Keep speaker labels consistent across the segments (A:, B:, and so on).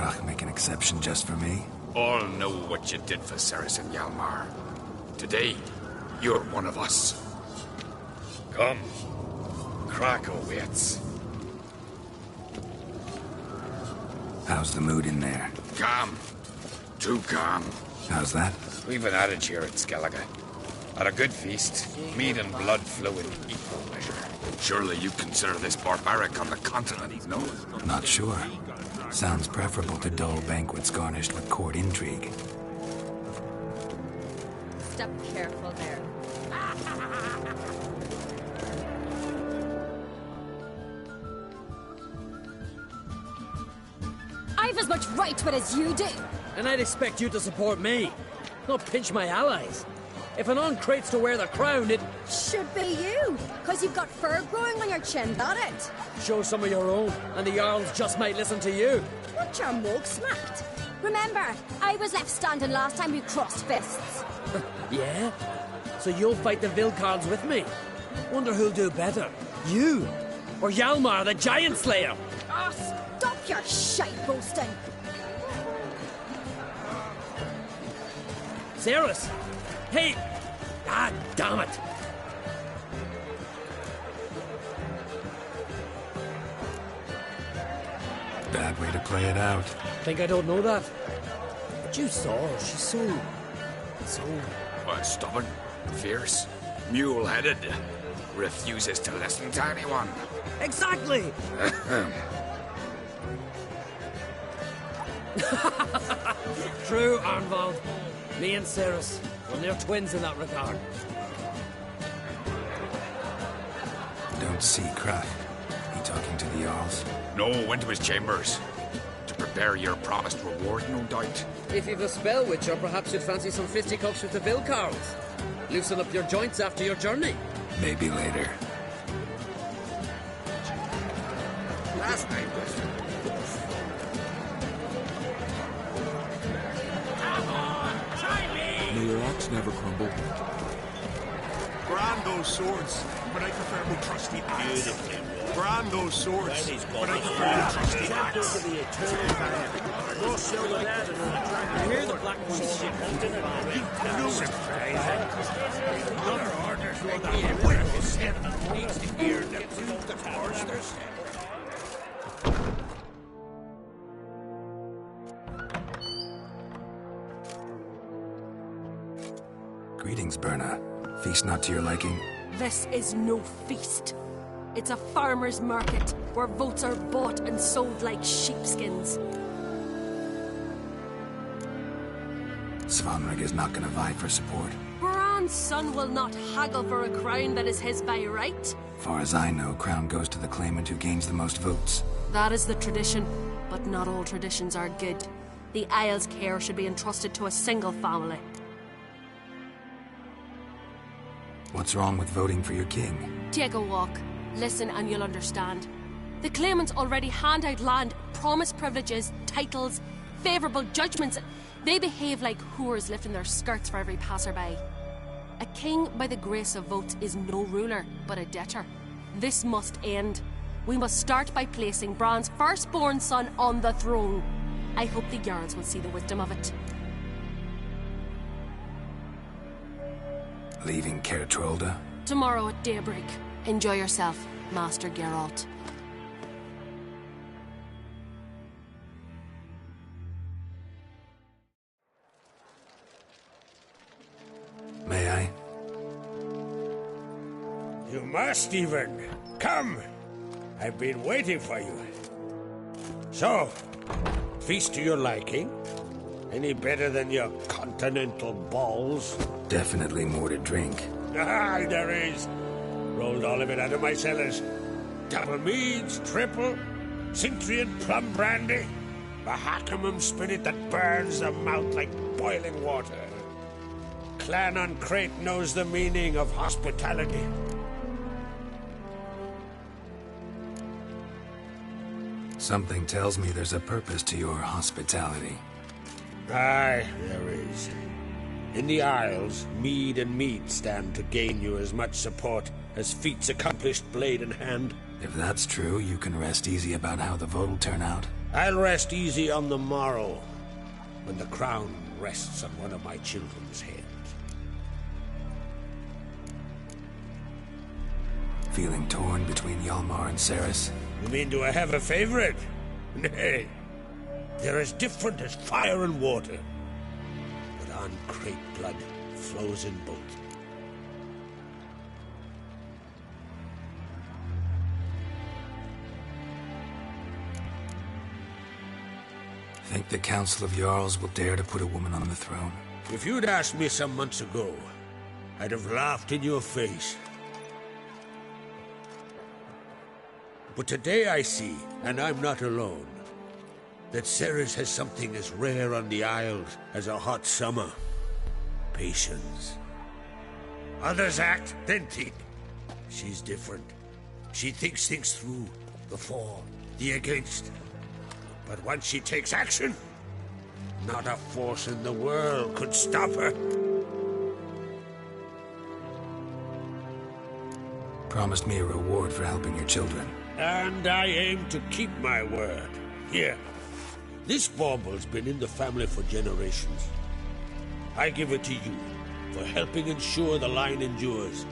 A: Krach make an exception just for me?
B: All know what you did for Ceres and Hjalmar. Today, you're one of us. Come. Krach awaits.
A: How's the mood in there?
B: Calm. Too calm.
A: How's that?
B: We've an adage here at Skellige. At a good feast, meat and blood flow in equal measure. Surely you consider this barbaric on the continent, no?
A: Not sure. Sounds preferable to dull banquets garnished with court intrigue.
C: Step careful there. I've as much right to it as you do.
D: And I'd expect you to support me, not pinch my allies. If an uncrate's to wear the crown, it
C: should be you, because you've got fur growing on your chin, that it?
D: Show some of your own, and the Jarls just might listen to you.
C: What your mug smacked? Remember, I was left standing last time we crossed fists.
D: Yeah? So you'll fight the Vilcards with me? Wonder who'll do better, you or Hjalmar the Giant Slayer?
C: Oh, stop your shite boasting.
D: Ceres! Hey! Ah, damn it!
A: Bad way to play it out.
D: Think I don't know that? But you saw her, she's so...
B: Stubborn, fierce, mule-headed. Refuses to listen to anyone.
D: Exactly! True, Arnvald. Me and Ceres, well, they're twins in that regard.
A: Don't see Krach. He talking to the Jarls?
B: No, went to his chambers. To prepare your promised reward, no doubt.
D: If you've a spell witcher, perhaps you'd fancy some fisticuffs with the Vilcards. Loosen up your joints after your journey.
A: Maybe later.
B: Last night was...
E: May your axe never crumble.
F: Grand those swords, but I prefer my trusty axe. Grand those swords, but I prefer my trusty axe.
D: I hear the Black One's ship.
F: No surprise.
G: Other orders will not be able to send them needs to hear the proof the foresters.
A: Greetings, Berna. Feast not to your liking?
C: This is no feast. It's a farmer's market where votes are bought and sold like sheepskins.
A: Svanrig is not gonna vie for support.
C: Bran's son will not haggle for a crown that is his by right.
A: Far as I know, crown goes to the claimant who gains the most votes.
C: That is the tradition, but not all traditions are good. The Isle's care should be entrusted to a single family.
A: What's wrong with voting for your king?
C: Take a walk. Listen and you'll understand. The claimants already hand out land, promise privileges, titles, favourable judgments. They behave like whores lifting their skirts for every passerby. A king by the grace of votes is no ruler, but a debtor. This must end. We must start by placing Bran's firstborn son on the throne. I hope the Jarls will see the wisdom of it.
A: Leaving Caer Trolda?
C: Tomorrow at daybreak. Enjoy yourself, Master Geralt.
A: May I?
G: You must even. Come! I've been waiting for you. So, feast to your liking? Any better than your continental balls?
A: Definitely more to drink.
G: Ah, there is. Rolled all of it out of my cellars. Double meads, triple, Cintrian plum brandy, Mahakimum spirit that burns the mouth like boiling water. Clan on Crate knows the meaning of hospitality.
A: Something tells me there's a purpose to your hospitality.
G: Aye, there is. In the Isles, mead and meat stand to gain you as much support as feats accomplished blade in hand.
A: If that's true, you can rest easy about how the vote'll turn out.
G: I'll rest easy on the morrow, when the crown rests on one of my children's heads.
A: Feeling torn between Hjalmar and Ceres?
G: You mean, do I have a favorite? Nay. They're as different as fire and water. But on Crate blood flows in both.
A: Think the Council of Jarls will dare to put a woman on the throne?
G: If you'd asked me some months ago, I'd have laughed in your face. But today I see, and I'm not alone, that Ceres has something as rare on the Isles as a hot summer. Patience. Others act, then think. She's different. She thinks things through, the for, the against. But once she takes action, not a force in the world could stop her.
A: Promised me a reward for helping your children.
G: And I aim to keep my word. Here. This bauble's been in the family for generations. I give it to you for helping ensure the line endures.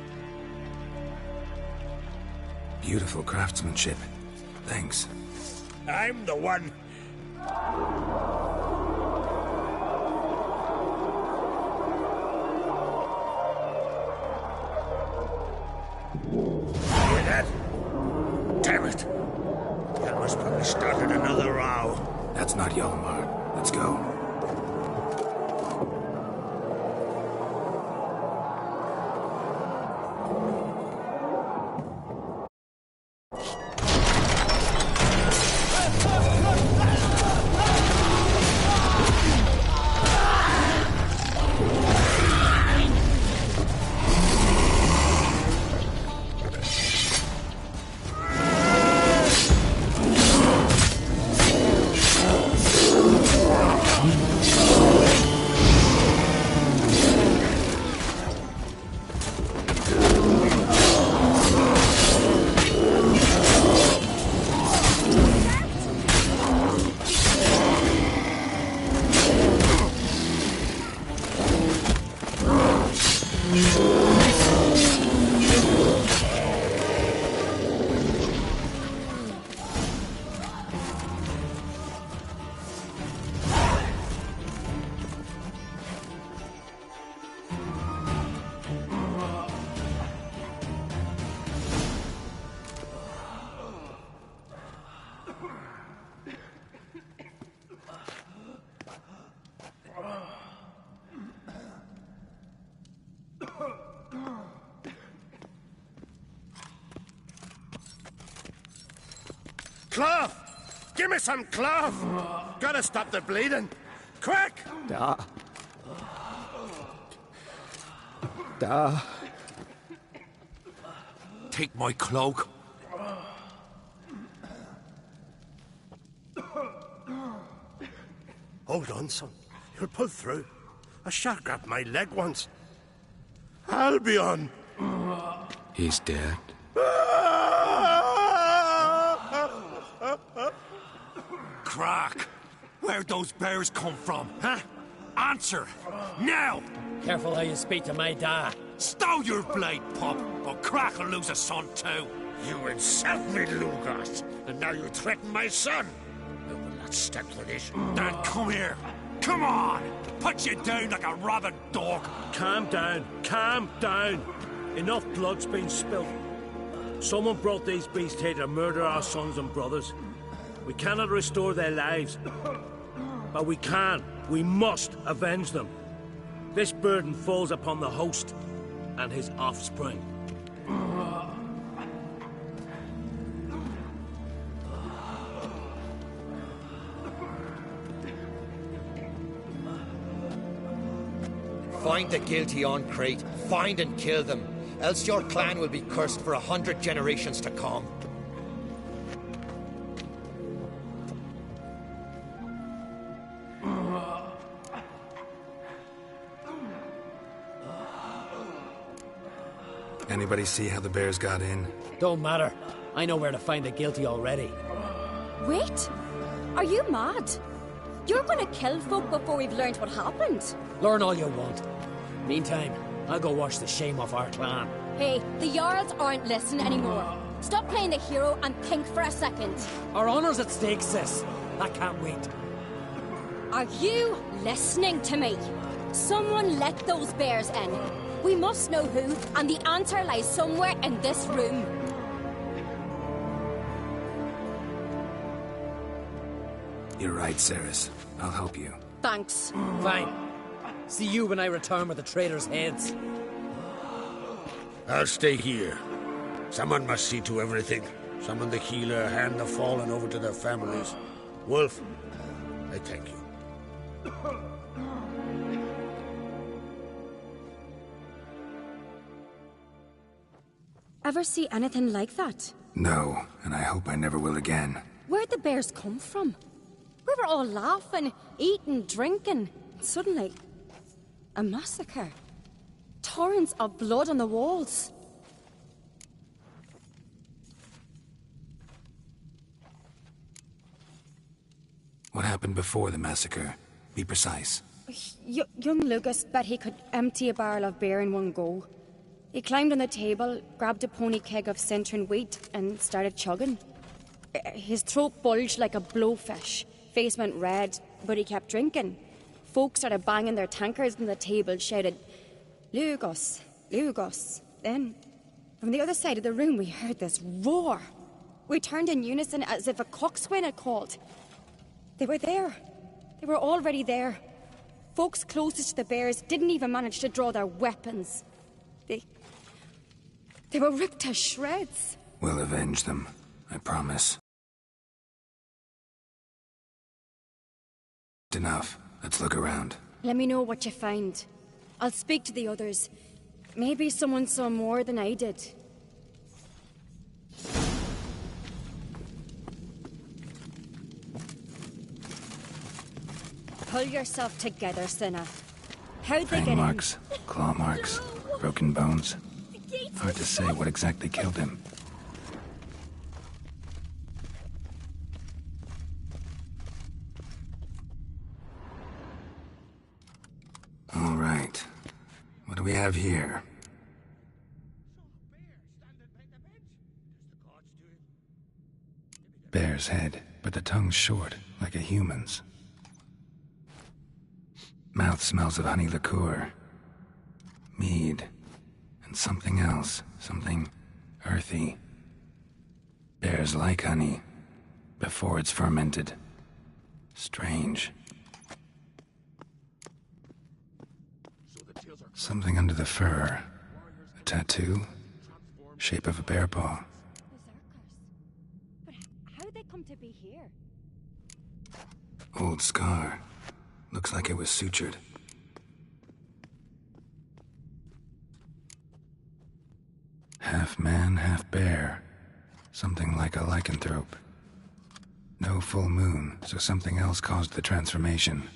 A: Beautiful craftsmanship. Thanks.
G: I'm the one. Hear that? Damn it! Hjalmar's probably started another row.
A: That's not Hjalmar. Let's go.
F: Cloth! Give me some cloth! Gotta stop the bleeding! Quick!
B: Take my cloak.
F: Hold on, son. You'll pull through. A shark grabbed my leg once. Albion!
A: He's dead.
B: Crack! Where'd those bears come from, huh? Answer! Now!
D: Careful how you speak to my dad.
B: Stow your blade, pup, or Crack will lose a son too.
G: You insult me, Lugas, and now you threaten my son. I will not stand for this.
B: Then come here. Come on! Put you down like a rabid dog.
D: Calm down. Calm down. Enough blood's been spilt. Someone brought these beasts here to murder our sons and brothers. We cannot restore their lives. But we can. We must avenge them. This burden falls upon the host and his offspring.
E: Find the guilty on Crate. Find and kill them. Else your clan will be cursed for 100 generations to come.
A: Anybody see how the bears got in?
D: Don't matter. I know where to find the guilty already.
H: Wait! Are you mad? You're gonna kill folk before we've learned what happened.
I: Learn all you want. Meantime, I'll go wash the shame off our clan.
H: Hey, the Jarls aren't listening anymore. Stop playing the hero and think for a second.
I: Our honor's at stake, sis. I can't wait.
H: Are you listening to me? Someone let those bears in. We must know who, and the answer lies somewhere in this room.
A: You're right, Ceres. I'll help you.
H: Thanks.
I: Fine. See you when I return with the traitors' heads.
G: I'll stay here. Someone must see to everything. Summon the healer, hand the fallen over to their families. Wolf, I thank you.
H: Ever see anything like that?
A: No, and I hope I never will again.
H: Where'd the bears come from? We were all laughing, eating, drinking. Suddenly, a massacre. Torrents of blood on the walls.
A: What happened before the massacre? Be precise.
H: Young Lucas bet he could empty a barrel of beer in one go. He climbed on the table, grabbed a pony keg of Centron wheat, and started chugging. His throat bulged like a blowfish. Face went red, but he kept drinking. Folk started banging their tankards on the table, shouted, "Lugos, Lugos." Then, from the other side of the room, we heard this roar. We turned in unison as if a coxswain had called. They were there. They were already there. Folks closest to the bears didn't even manage to draw their weapons. They were ripped to shreds.
A: We'll avenge them, I promise. Enough. Let's look around.
H: Let me know what you find. I'll speak to the others. Maybe someone saw more than I did. Pull yourself together, Cinna. How'd they
A: Fang
H: get
A: marks, claw marks, broken bones. Hard to say what exactly killed him. All right. What do we have here? Bear's head, but the tongue's short, like a human's. Mouth smells of honey liqueur. Mead. And something else. Something earthy. Bears like honey. Before it's fermented. Strange. Something under the fur. A tattoo. Shape of a bear paw.
H: But how'd they come to be here?
A: Old scar. Looks like it was sutured. Half man, half bear. Something like a lycanthrope. No full moon, so something else caused the transformation.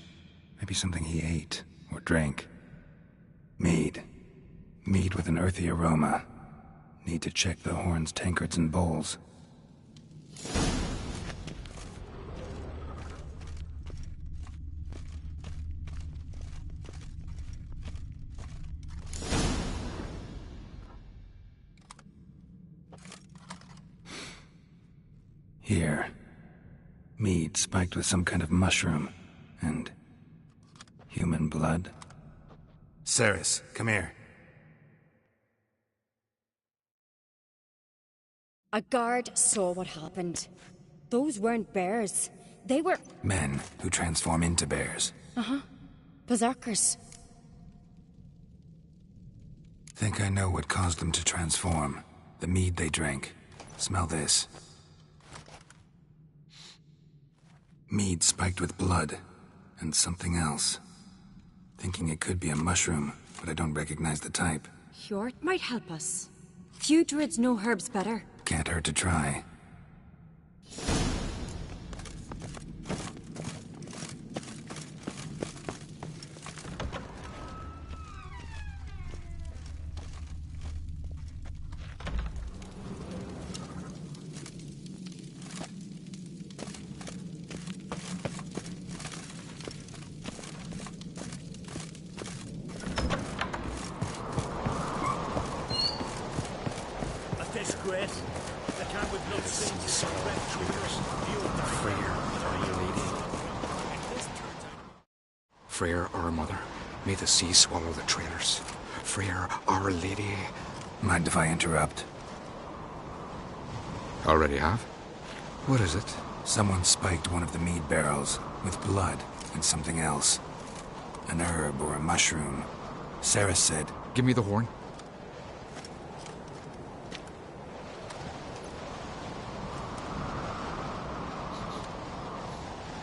A: Maybe something he ate or drank. Mead. Mead with an earthy aroma. Need to check the horns, tankards, and bowls. Here. Mead spiked with some kind of mushroom. And human blood. Ceres, come here.
H: A guard saw what happened. Those weren't bears. They were...
A: Men who transform into bears.
H: Uh-huh. Berserkers.
A: Think I know what caused them to transform. The mead they drank. Smell this. Mead spiked with blood. And something else. Thinking it could be a mushroom, but I don't recognize the type.
H: Hjort might help us. Few druids know herbs better.
A: Can't hurt to try.
D: can with no sins.
B: Freyr, Our Lady. Freyr, our mother, may the sea swallow the traitors. Freyr, Our Lady.
A: Mind if I interrupt?
B: Already have? What is it?
A: Someone spiked one of the mead barrels with blood and something else. An herb or a mushroom. Sarah said...
B: Give me the horn.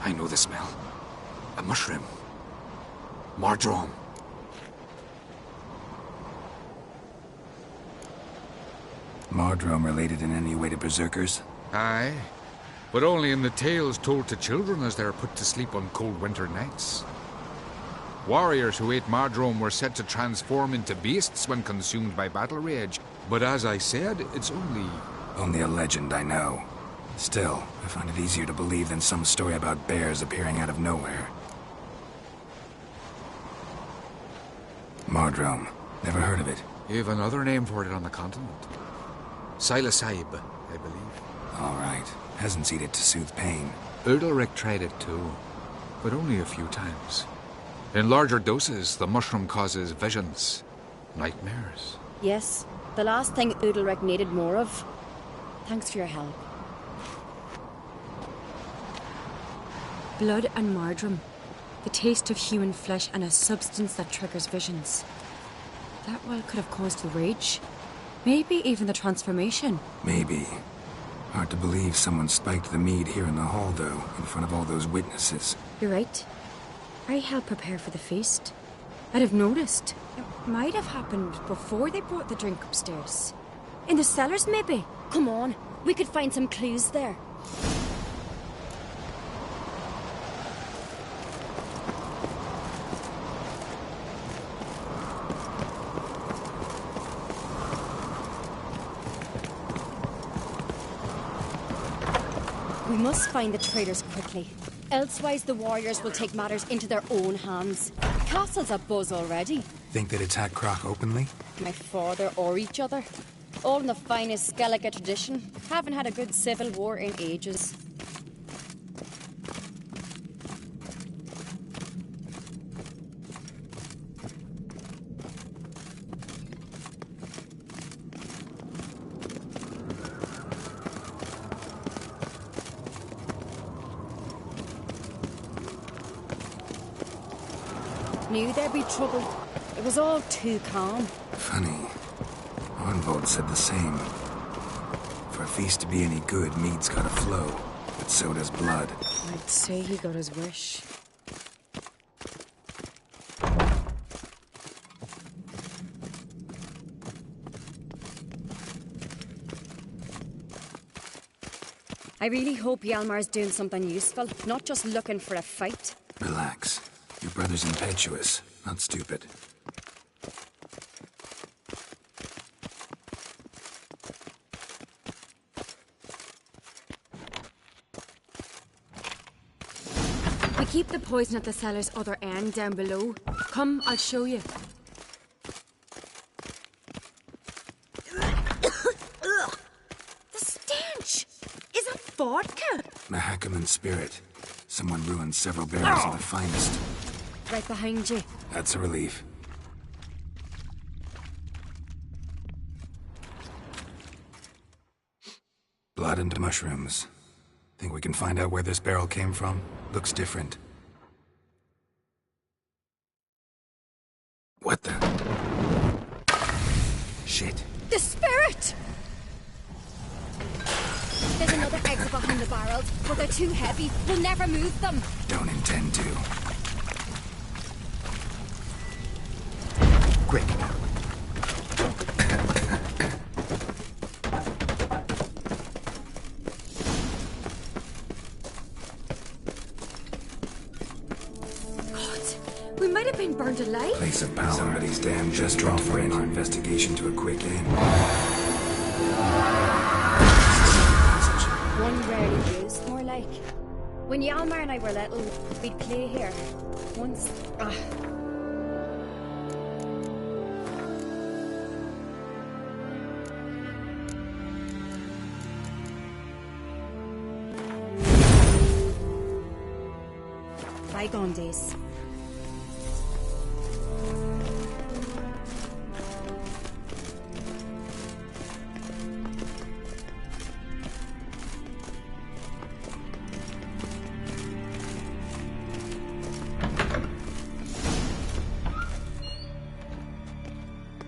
B: I know the smell. A mushroom. Mardrome.
A: Mardrome related in any way to berserkers?
B: Aye, but only in the tales told to children as they are put to sleep on cold winter nights. Warriors who ate Mardrome were said to transform into beasts when consumed by battle rage, but as I said, it's only...
A: Only a legend, I know. Still, I find it easier to believe than some story about bears appearing out of nowhere. Mardrome. Never heard of it.
B: You have another name for it on the continent. Silasib, I believe.
A: All right. Peasants eat it to soothe pain.
B: Udalric tried it too, but only a few times. In larger doses, the mushroom causes visions, nightmares.
H: Yes, the last thing Udalric needed more of. Thanks for your help. Blood and Mardrome. The taste of human flesh and a substance that triggers visions. That well could have caused the rage. Maybe even the transformation.
A: Maybe. Hard to believe someone spiked the mead here in the hall, though, in front of all those witnesses.
H: You're right. I helped prepare for the feast. I'd have noticed. It might have happened before they brought the drink upstairs. In the cellars, maybe? Come on, we could find some clues there. We must find the traitors quickly. Elsewise, the warriors will take matters into their own hands. The castle's abuzz already.
A: Think they'd attack Croc openly?
H: My father or each other. All in the finest Skellige tradition. Haven't had a good civil war in ages. Knew there'd be trouble. It was all too calm.
A: Funny. Arnvold said the same. For a feast to be any good, mead's gotta flow. But so does blood.
H: I'd say he got his wish. I really hope Hjalmar's doing something useful, not just looking for a fight.
A: Relax. Your brother's impetuous, not stupid.
H: We keep the poison at the cellar's other end down below. Come, I'll show you. The stench! Is that vodka?
A: Mahakaman spirit. Someone ruined several barrels of the finest.
H: Right behind you.
A: That's a relief. Blood and mushrooms. Think we can find out where this barrel came from? Looks different. What the? Shit.
H: The spirit! There's another exit behind the barrels, but they're too heavy. We'll never move them.
A: Don't intend to.
B: Quick.
H: God, we might have been burned alive.
A: Place of power. Somebody's damn just dropped for our investigation to a quick end. One
H: rarely used, more like. When Hjalmar and I were little, we'd play here. Once. bygone days.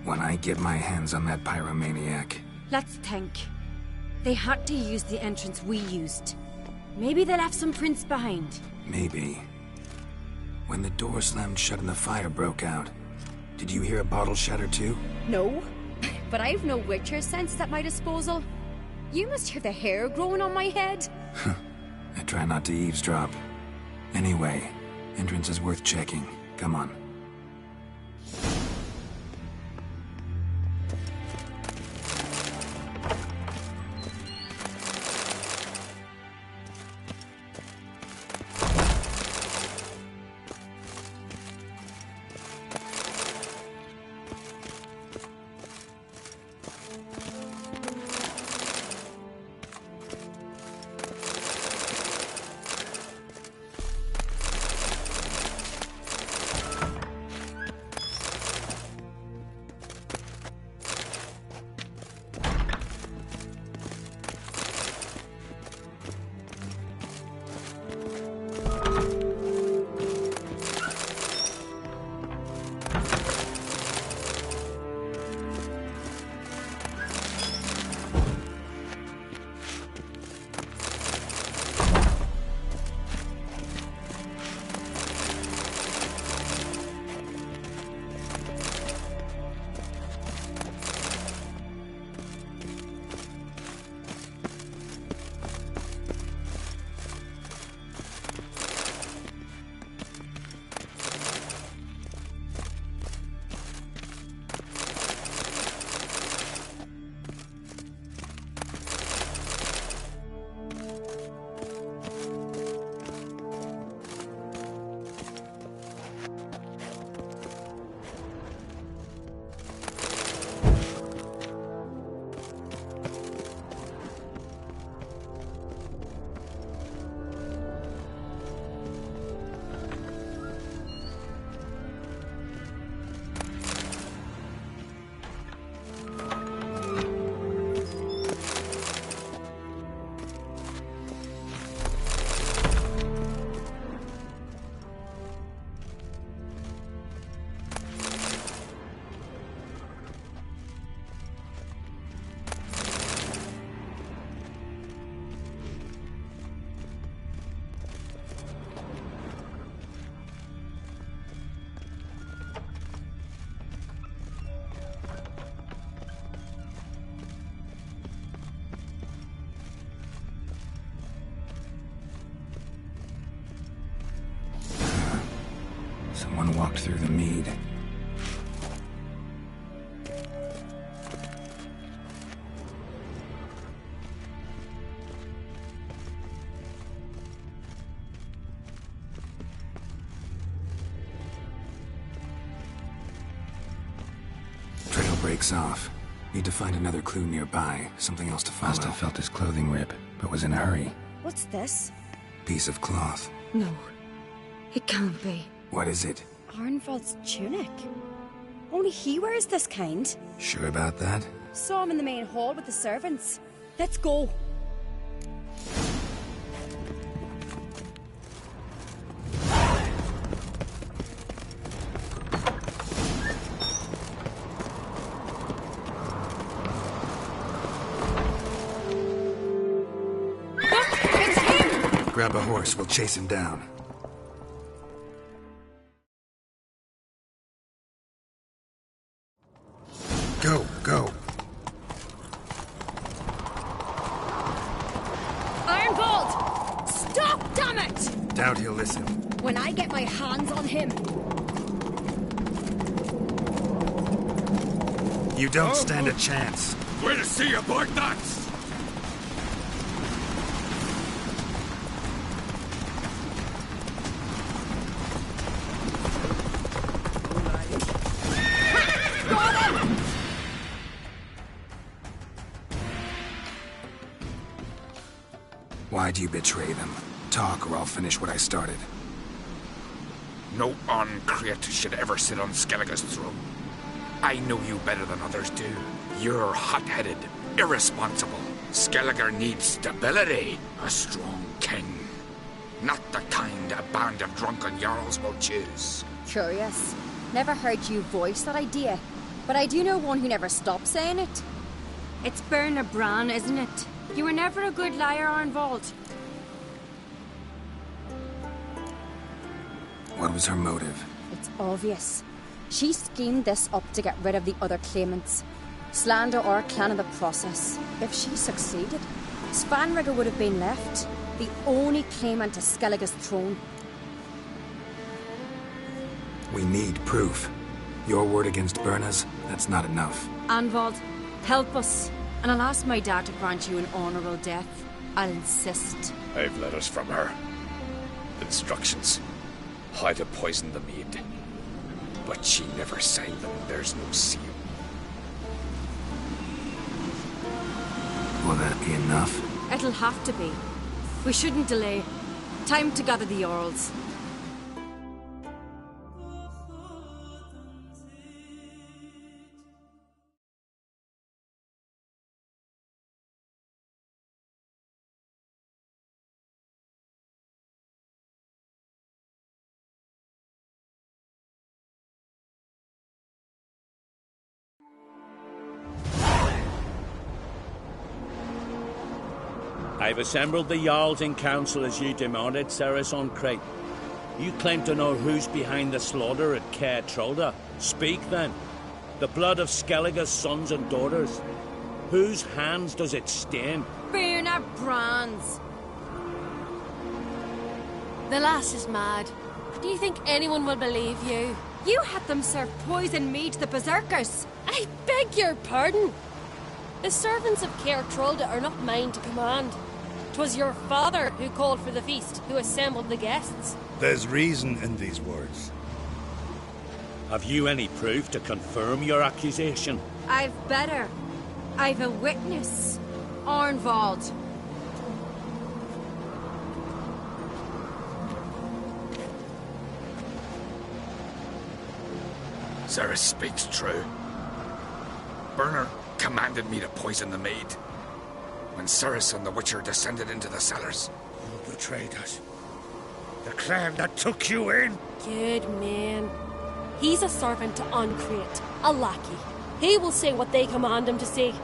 A: When I get my hands on that pyromaniac...
H: Let's think. They had to use the entrance we used. Maybe they left some prints behind.
A: Maybe. When the door slammed shut and the fire broke out, did you hear a bottle shatter too?
H: No, but I've no Witcher sense at my disposal. You must hear the hair growing on my head.
A: I try not to eavesdrop. Anyway, entrance is worth checking. Come on. Someone walked through the mead. Trail breaks off. Need to find another clue nearby. Something else to follow. Must have felt his clothing rip, but was in a hurry.
H: What's this?
A: Piece of cloth.
H: No, it can't be.
A: What is it?
H: Arnvald's tunic. Only he wears this kind.
A: Sure about that?
H: Saw him in the main hall with the servants. Let's go.
A: Grab a horse, we'll chase him down. Go, go.
H: Arnvald! Stop, damn it!
A: Doubt he'll listen.
H: When I get my hands on him.
A: You don't stand a chance.
F: Where to see about that?
A: Why'd you betray them? Talk or I'll finish what I started.
B: No Uncreate should ever sit on Skellige's throne. I know you better than others do. You're hot-headed, irresponsible. Skellige needs stability. A strong king. Not the kind a band of drunken jarls will choose.
H: Curious. Never heard you voice that idea. But I do know one who never stops saying it. It's Berna Bran, isn't it? You were never a good liar, Arnvald.
A: What was her motive?
H: It's obvious. She schemed this up to get rid of the other claimants. Slander our clan in the process. If she succeeded, Svanrigger would have been left. The only claimant to Skellige's throne.
A: We need proof. Your word against Berna's, that's not enough.
H: Arnvald, help us. And I'll ask my dad to grant you an honourable death. I'll insist.
J: I've letters from her. Instructions. How to poison the mead. But she never signed them. There's no seal.
A: Will that be enough?
H: It'll have to be. We shouldn't delay. Time to gather the Jarls.
D: I've assembled the Jarls in council as you demanded, Ceres on Crate. You claim to know who's behind the slaughter at Caer Trolda. Speak then. The blood of Skellige's sons and daughters. Whose hands does it stain?
H: Berna Bran's.
C: The lass is mad. Do you think anyone will believe you?
H: You had them serve poison mead to the berserkers.
C: I beg your pardon. The servants of Caer Trolda are not mine to command. 'Twas your father who called for the feast, who assembled the guests.
F: There's reason in these words.
D: Have you any proof to confirm your accusation?
H: I've better. I've a witness. Arnvald.
B: Ceres speaks true. Berner commanded me to poison the maid. When Ceres and the Witcher descended into the cellars.
G: Who betrayed us? The clan that took you in?
C: Good man. He's a servant to Uncreate, a lackey. He will say what they command him to say.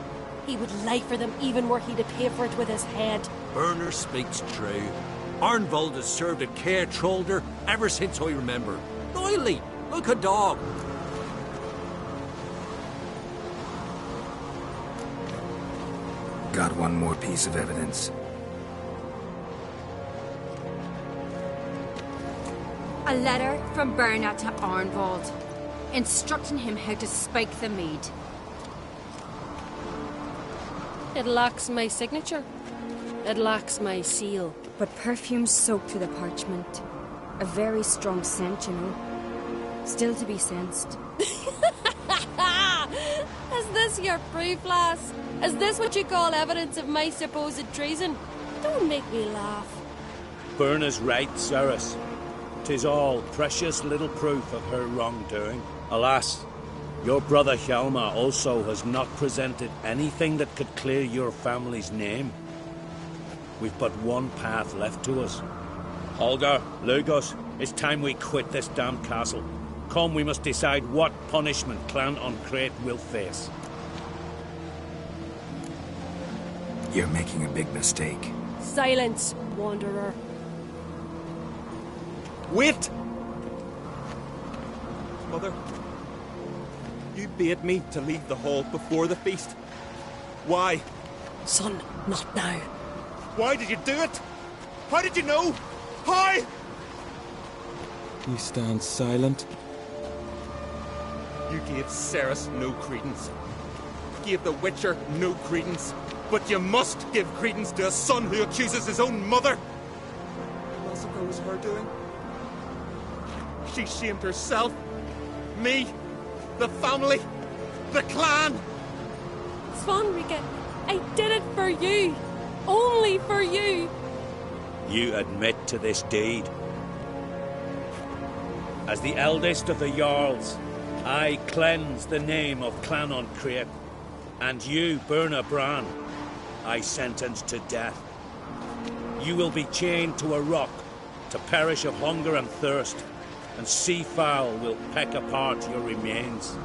C: He would lie for them even were he to pay for it with his head.
K: Berner speaks true. Arnvald has served at Caer Trolder ever since I remember. Oily, like a dog.
A: Got one more piece of evidence.
H: A letter from Berna to Arnvald, instructing him how to spike the mead.
C: It lacks my signature. It lacks my seal.
H: But perfume soaked through the parchment. A very strong scent, you know. Still to be sensed.
C: Is this your proof, lass? Is this what you call evidence of my supposed treason? Don't make me laugh.
D: Berna's right, Ceres. 'Tis all precious little proof of her wrongdoing. Alas, your brother Hjalmar also has not presented anything that could clear your family's name. We've but one path left to us. Holger, Lugos, it's time we quit this damned castle. Come, we must decide what punishment Clan Uncreate will face.
A: You're making a big mistake.
C: Silence, wanderer.
K: Wait! Mother, you bade me to leave the hall before the feast. Why?
C: Son, not now.
K: Why did you do it? How did you know? How?
L: You stand silent.
K: You gave Ceres no credence. Gave the Witcher no credence. But you must give credence to a son who accuses his own mother. Was it was her doing? She shamed herself, me, the family, the clan.
C: Svanrika, I did it for you. Only for you.
D: You admit to this deed. As the eldest of the Jarls, I cleanse the name of Clan on Creip, and you, Burna Bran, I sentence to death. You will be chained to a rock to perish of hunger and thirst, and sea fowl will peck apart your remains.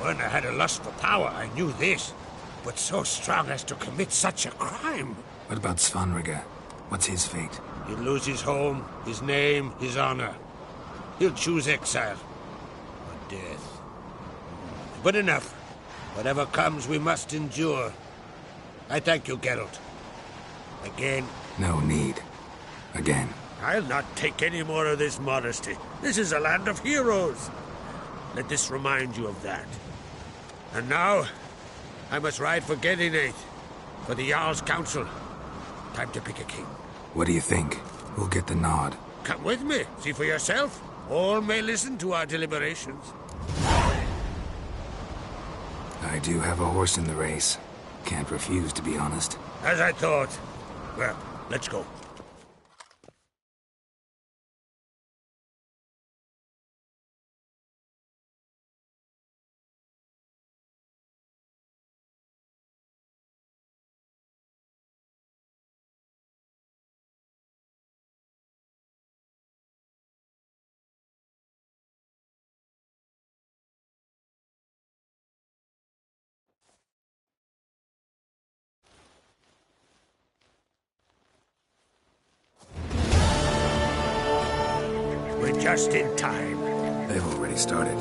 G: When I had a lust for power, I knew this. But so strong as to commit such a crime.
A: What about Svanrige? What's his fate?
G: He'll lose his home, his name, his honor. He'll choose exile. Or death. But enough. Whatever comes, we must endure. I thank you, Geralt. Again.
A: No need. Again.
G: I'll not take any more of this modesty. This is a land of heroes. Let this remind you of that. And now, I must ride for Gedinate, for the Jarl's Council. Time to pick a king.
A: What do you think? Who'll get the nod?
G: Come with me, see for yourself. All may listen to our deliberations.
A: I do have a horse in the race. Can't refuse, to be honest.
G: As I thought. Well, let's go. Just in time.
A: They've already started.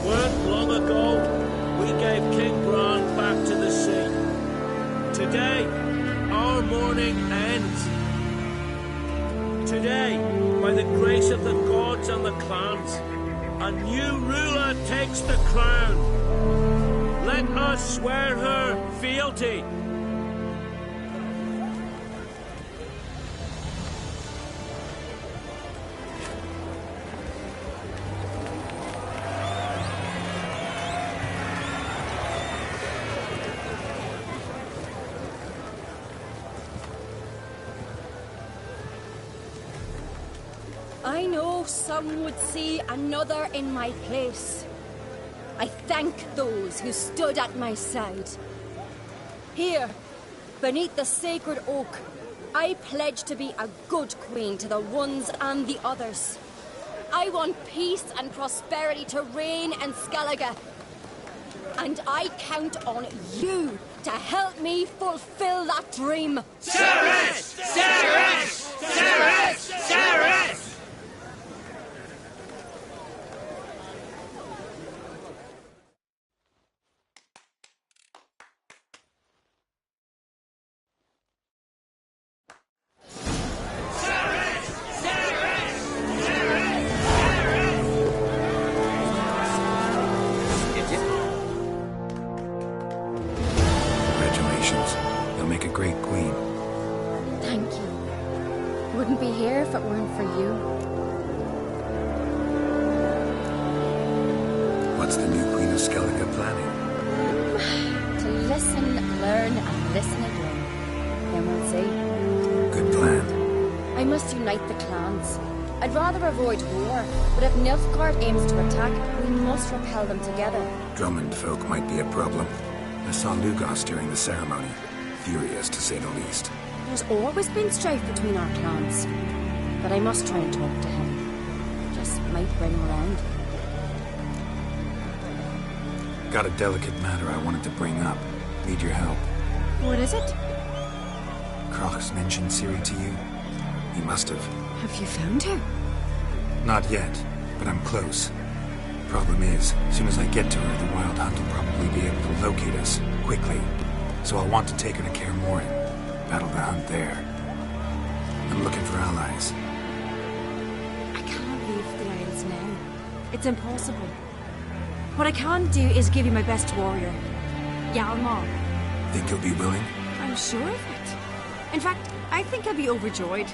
D: Weren't long ago, we gave King Bran back to the sea. Today, our mourning ends. Today, by the grace of the gods and the clans, a new ruler takes the crown. Let us swear her fealty.
H: I know some would see another in my place. I thank those who stood at my side. Here, beneath the sacred oak, I pledge to be a good queen to the ones and the others. I want peace and prosperity to reign in Skellige. And I count on you to help me fulfill that dream.
F: Ceres! Ceres! Ceres! Ceres!
H: Wouldn't be here if it weren't for you.
A: What's the new Queen of Skellige planning?
H: To listen, learn, and listen again. Then we'll see.
A: Good plan.
H: I must unite the clans. I'd rather avoid war, but if Nilfgaard aims to attack, we must repel them together.
A: Drummond folk might be a problem. I saw Lugos during the ceremony. Furious, to say the least.
H: There's always been strife between our clans. But I must try and talk to him. Just might bring him around.
A: Got a delicate matter I wanted to bring up. Need your help.
H: What is it?
A: Croc's mentioned Ciri to you? He must have.
H: Have you found her?
A: Not yet, but I'm close. Problem is, as soon as I get to her, the Wild Hunt will probably be able to locate us, quickly. So I'll want to take her to Kaer Morhen. Battle the hunt there. I'm looking for allies.
H: I cannot leave the Isles chance now. It's impossible. What I can do is give you my best warrior, Yalmar.
A: Think he'll be willing?
H: I'm sure of it. In fact, I think I'll be overjoyed.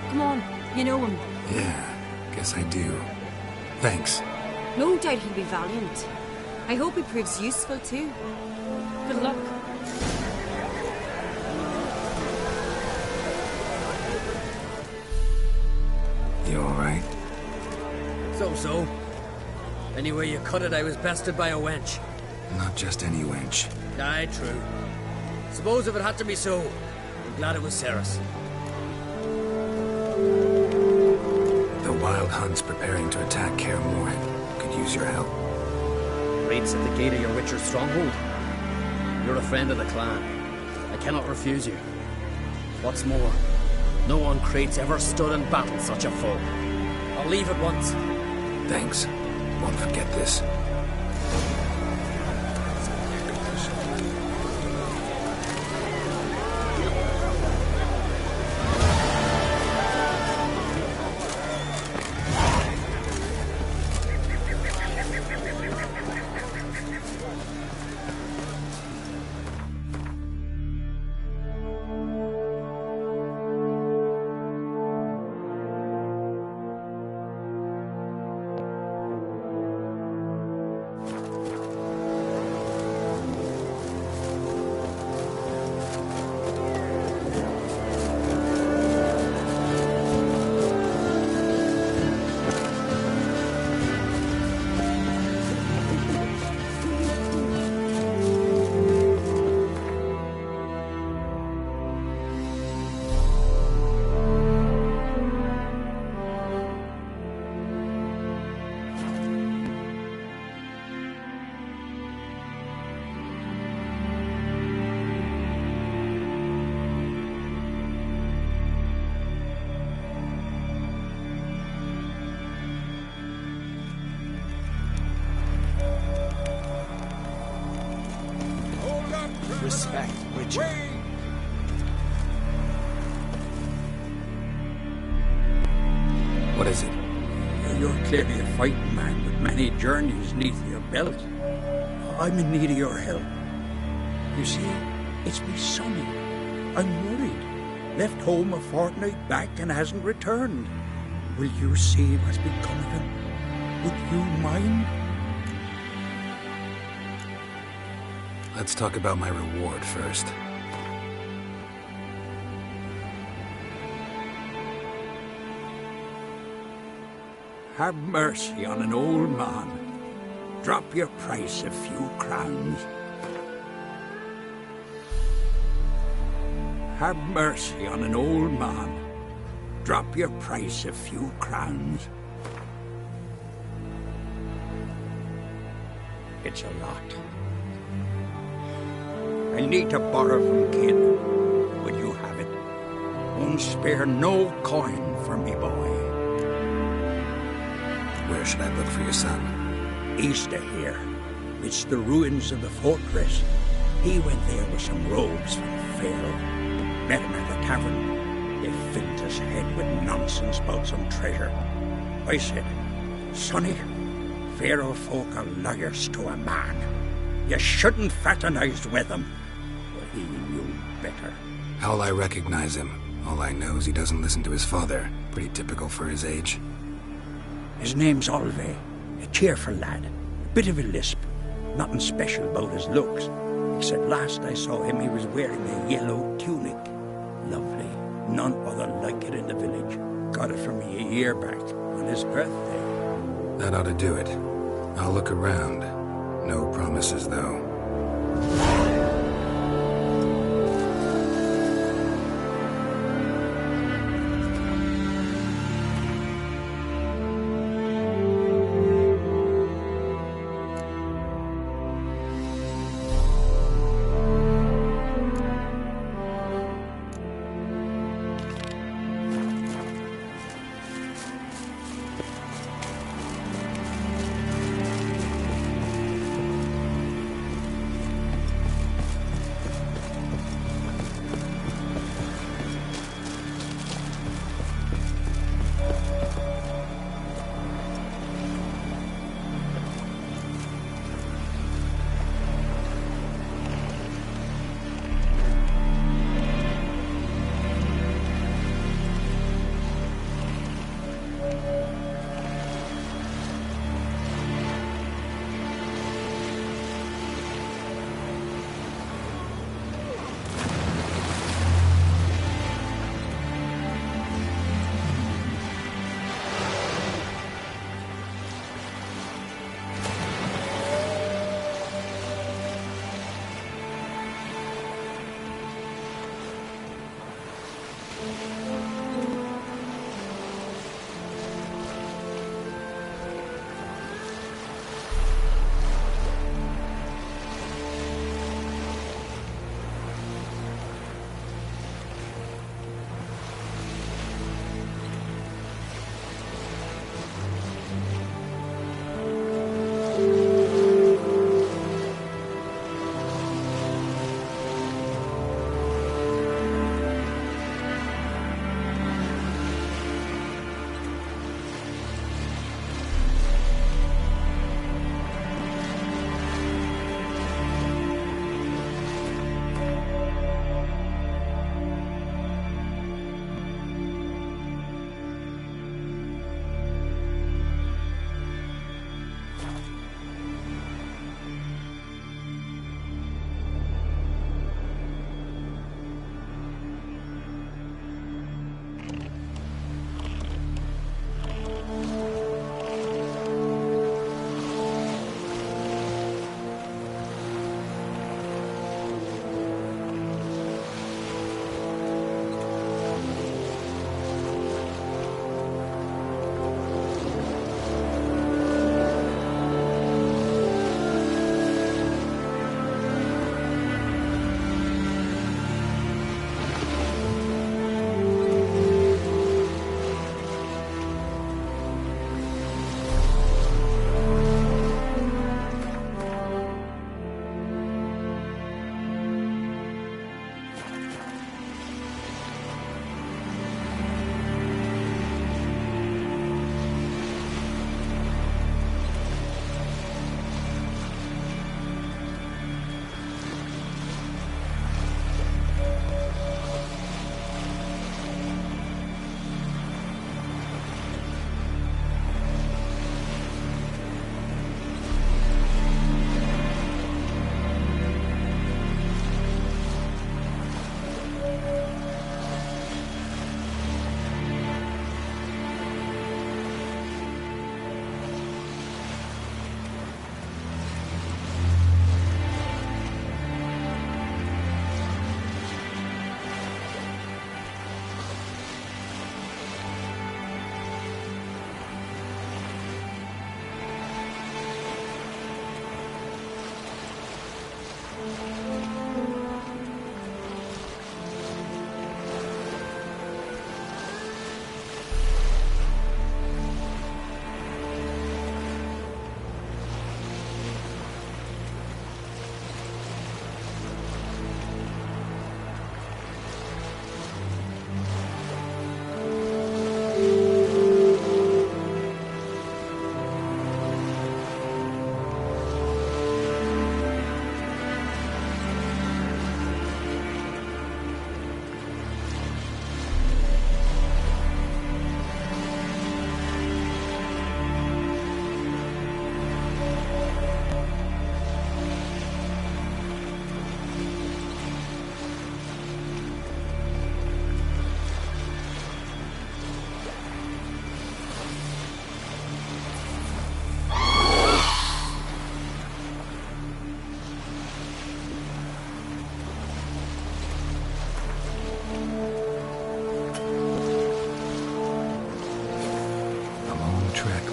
H: Come on, you know him.
A: Yeah, guess I do. Thanks.
H: No doubt he'll be valiant. I hope he proves useful too. Good luck.
A: You alright?
I: So. Anyway you cut it, I was bested by a wench.
A: Not just any wench.
I: Aye, true. Suppose if it had to be so, I'm glad it was Ceres.
A: The Wild Hunt's preparing to attack Kaer Morhen. Could use your help.
I: Raid's at the gate of your Witcher's stronghold. You're a friend of the clan. I cannot refuse you. What's more, no one Crate's ever stood in battle such a foe. I'll leave at once.
A: Thanks. Won't forget this.
F: Respect, Witcher.
A: What is it?
M: You're clearly a fighting man with many journeys neath your belt. I'm in need of your help. You see, it's me Sonny. I'm worried. Left home a fortnight back and hasn't returned. Will you see what's become of him? Would you mind?
A: Let's talk about my reward first.
M: Have mercy on an old man. Drop your price a few crowns. Have mercy on an old man. Drop your price a few crowns. It's a lot. I need to borrow from kin. Will you have it? Won't spare no coin for me boy.
A: Where should I look for your son?
M: East of here. It's the ruins of the fortress. He went there with some robes from Pharaoh. Met him at the tavern. They filled his head with nonsense about some treasure. I said, Sonny, Pharaoh folk are liars to a man. You shouldn't fraternize with them. But he knew better.
A: How'll I recognize him? All I know is he doesn't listen to his father. Pretty typical for his age.
M: His name's Olve. A cheerful lad. A bit of a lisp. Nothing special about his looks. Except last I saw him, he was wearing a yellow tunic. Lovely. None other like it in the village. Got it from me a year back, on his birthday.
A: That ought to do it. I'll look around. No promises, though.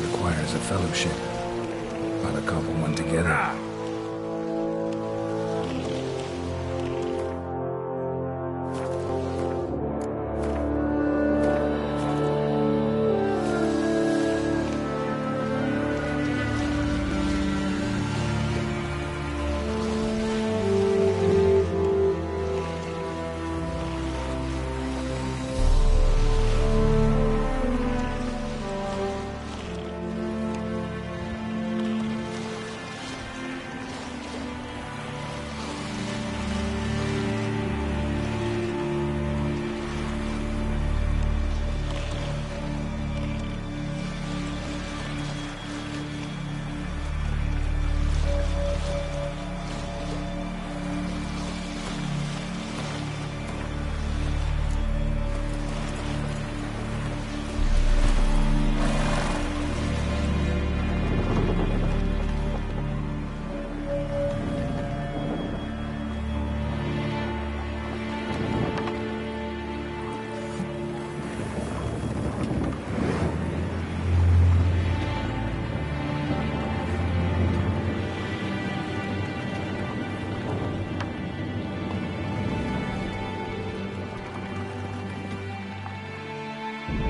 A: requires a fellowship. Ought to cobble one together.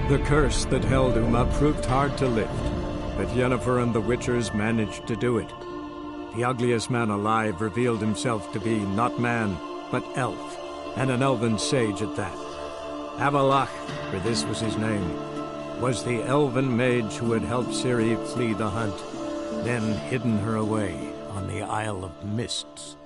N: The curse that held Uma proved hard to lift, but Yennefer and the Witchers managed to do it. The ugliest man alive revealed himself to be not man, but elf, and an elven sage at that. Avalach, for this was his name, was the elven mage who had helped Ciri flee the hunt, then hidden her away on the Isle of Mists.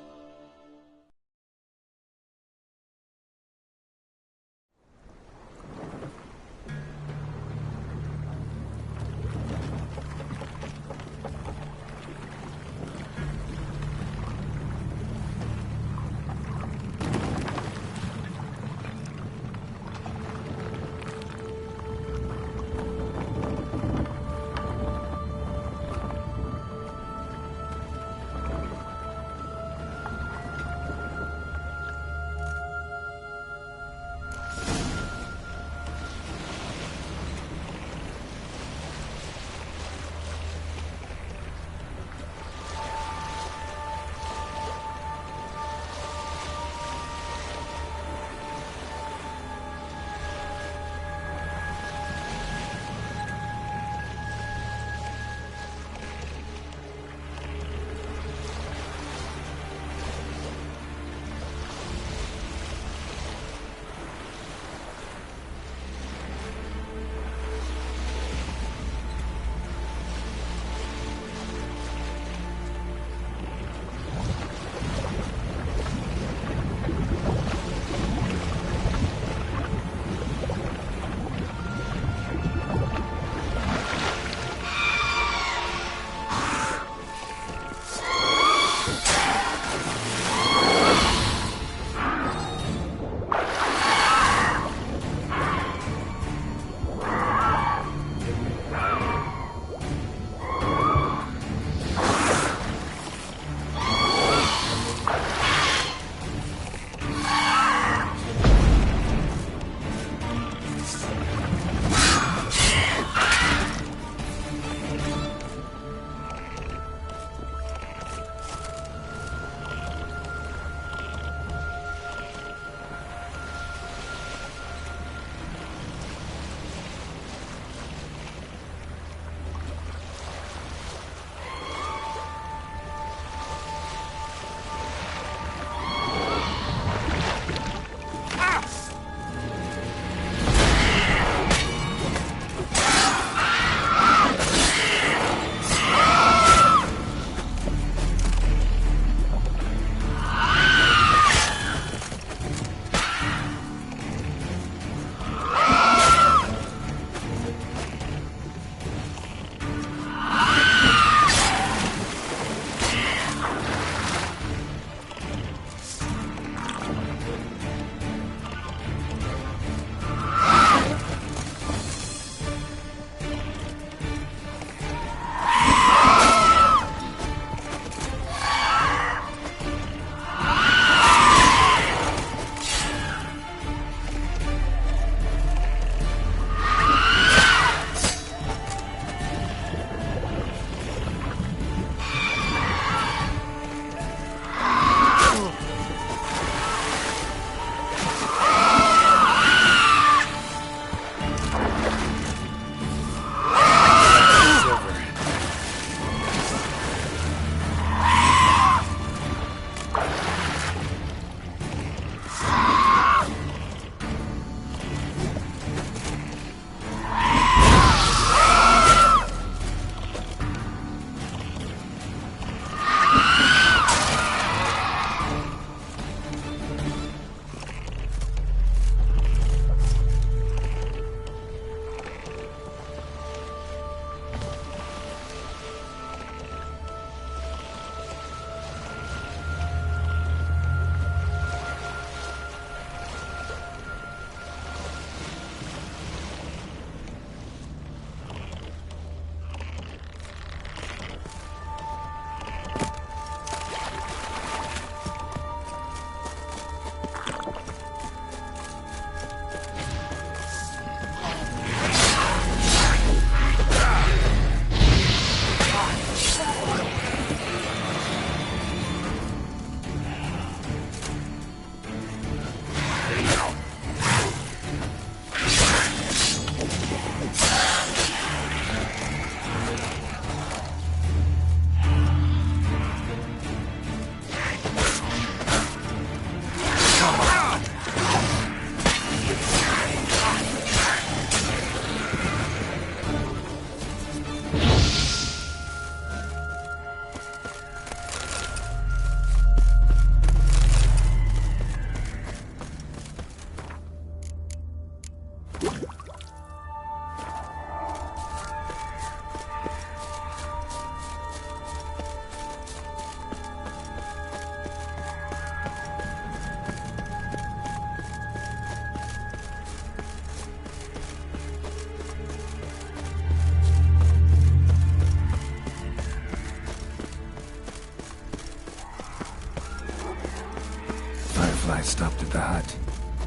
A: stopped at the hut.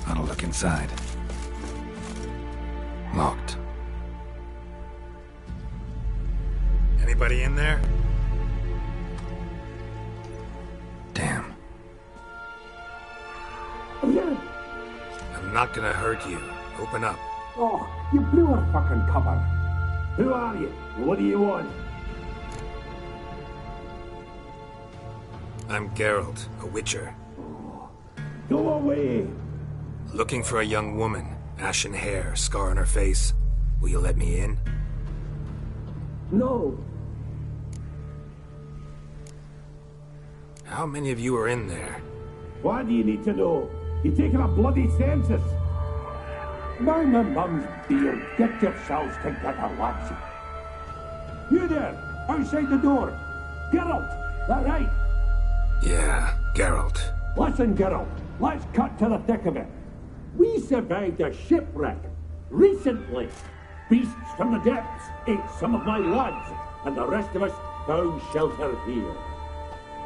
A: Ought to look inside. Locked. Anybody in there? Damn. I'm not gonna hurt you. Open up.
O: Oh, you blew our fucking cover. Who are you? What do you want?
A: I'm Geralt, a witcher.
O: Go away!
A: Looking for a young woman. Ashen hair, scar on her face. Will you let me in?
O: No.
A: How many of you are in there?
O: Why do you need to know? You're taking a bloody census. Mind my mum's beard. Get yourselves together, lads. You there, outside the door. Geralt, that right?
A: Yeah, Geralt.
O: Listen, Geralt, let's cut to the thick of it. We survived a shipwreck recently. Beasts from the depths ate some of my lads, and the rest of us found shelter here.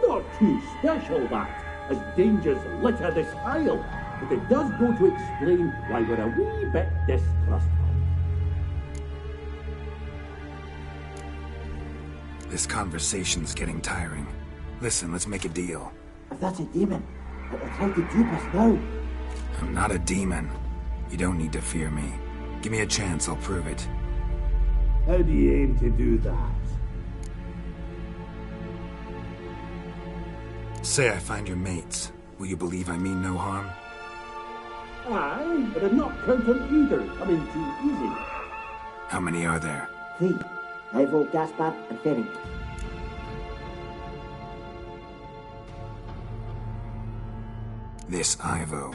O: Not too special, that, as dangers litter this isle, but it does go to explain why we're a wee bit distrustful.
A: This conversation's getting tiring. Listen, let's make a deal.
P: If that's a demon, it'll try to dupe us now.
A: I'm not a demon. You don't need to fear me. Give me a chance, I'll prove it.
O: How do you aim to do that?
A: Say I find your mates. Will you believe I mean no harm?
O: Aye, but I'm not count on either coming too easy.
A: How many are there?
P: 3. Ivo, Gaspard, and Ferenc.
A: This Ivo.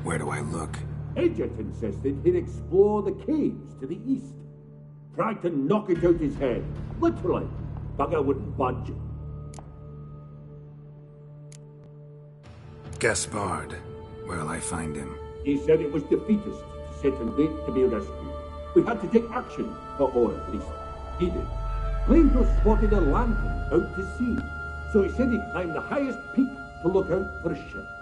A: Where do I look?
O: Agent insisted he'd explore the caves to the east. Tried to knock it out his head. Literally. Bugger wouldn't budge.
A: Gaspard. Where'll I find him?
O: He said it was defeatist to sit and wait to be rescued. We had to take action, or at least he did. Claimed to have spotted a lantern out to sea, so he said he'd climb the highest peak to look out for ships.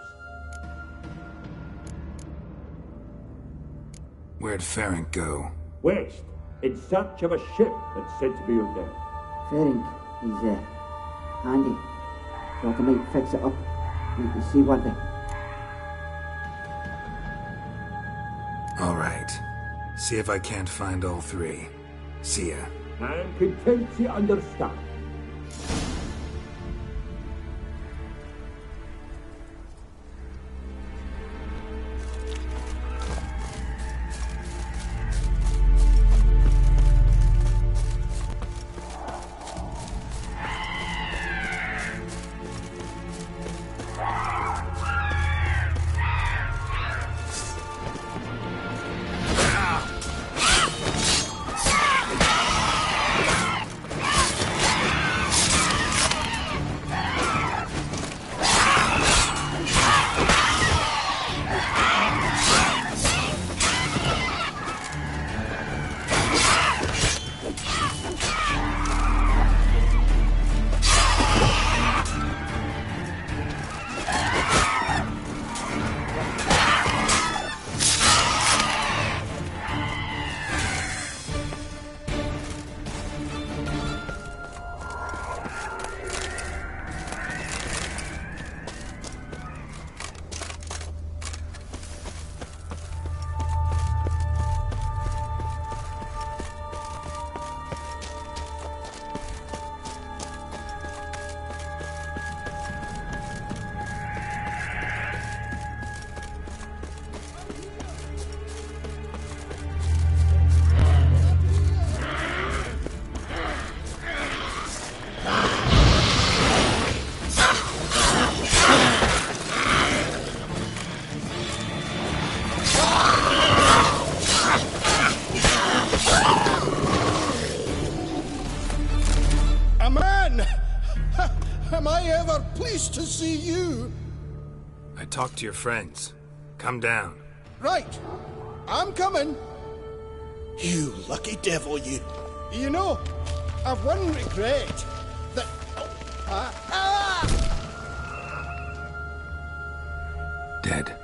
A: Where'd Ferenc go?
O: West, in search of a ship that's said to be out there.
P: Ferenc, he's, handy. Thought I might fix it up. You can see one thing.
A: All right. See if I can't find all 3. See ya.
O: I'm content you understand.
F: To see you.
A: I talked to your friends. Come down.
F: Right. I'm coming. You lucky devil, you. You know, I've one regret. That...
A: Dead.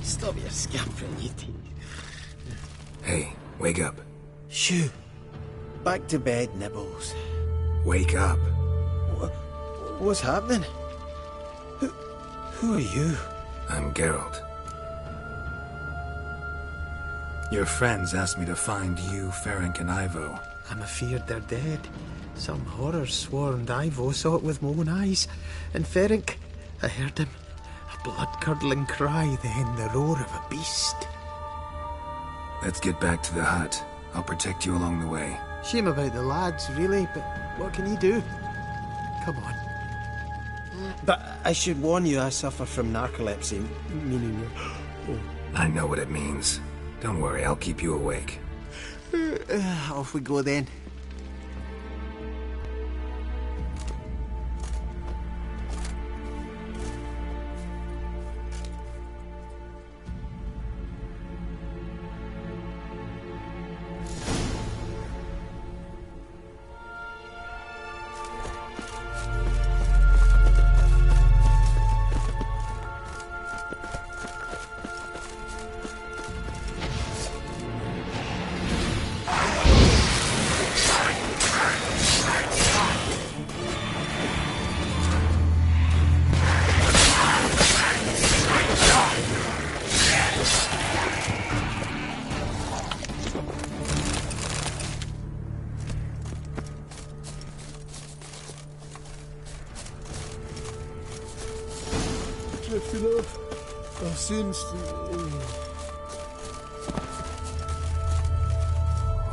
Q: Stop your scampering, you teeth.
A: Hey, wake up.
Q: Shoo. Back to bed, Nibbles.
A: Wake up.
Q: What's happening? Who are you?
A: I'm Geralt. Your friends asked me to find you, Ferenc, and Ivo.
Q: I'm afeard they're dead. Some horror-swarmed Ivo saw it with my own eyes. And Ferenc, I heard him. A blood-curdling cry, then the roar of a beast.
A: Let's get back to the hut. I'll protect you along the way.
Q: Shame about the lads, really, but what can you do? Come on. But I should warn you, I suffer from narcolepsy, meaning...
A: I know what it means. Don't worry, I'll keep you awake.
Q: Off we go then.
F: Drifting off. I'll soon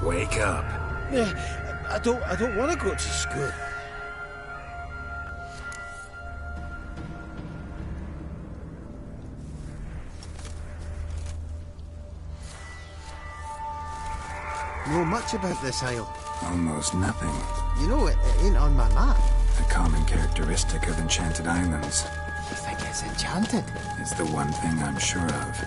A: Wake up.
Q: Yeah, I don't want to go to school. Know much about this isle?
A: Almost nothing.
Q: You know, it ain't on my map.
A: A common characteristic of enchanted islands.
Q: You think it's enchanted?
A: It's the one thing I'm sure of.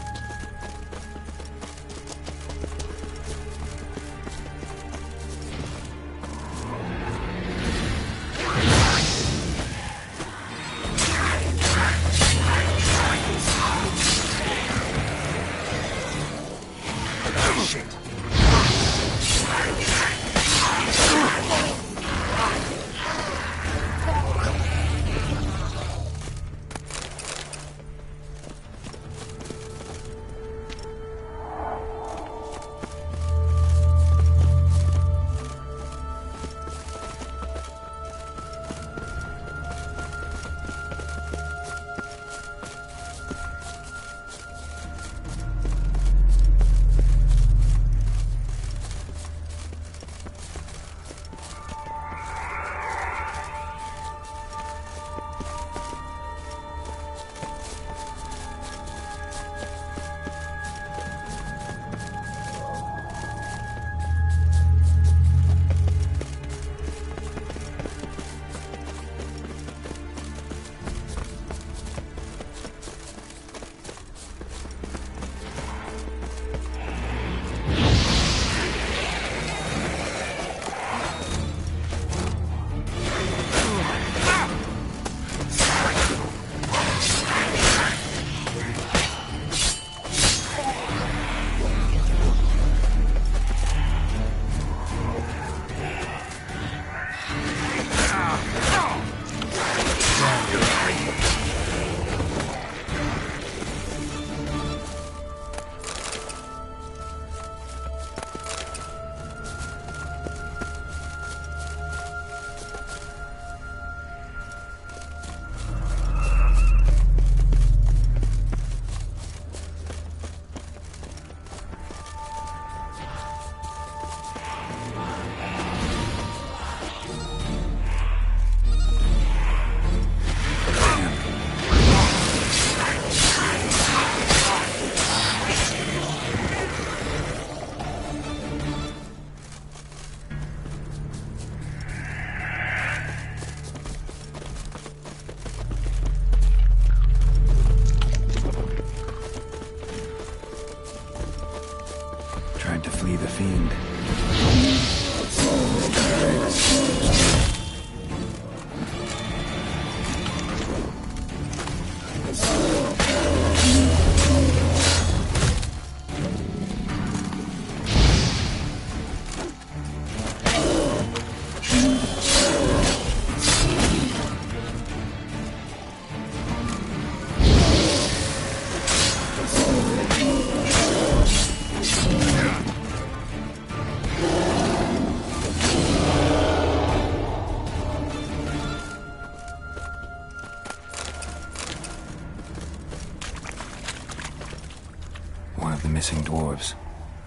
A: missing dwarves.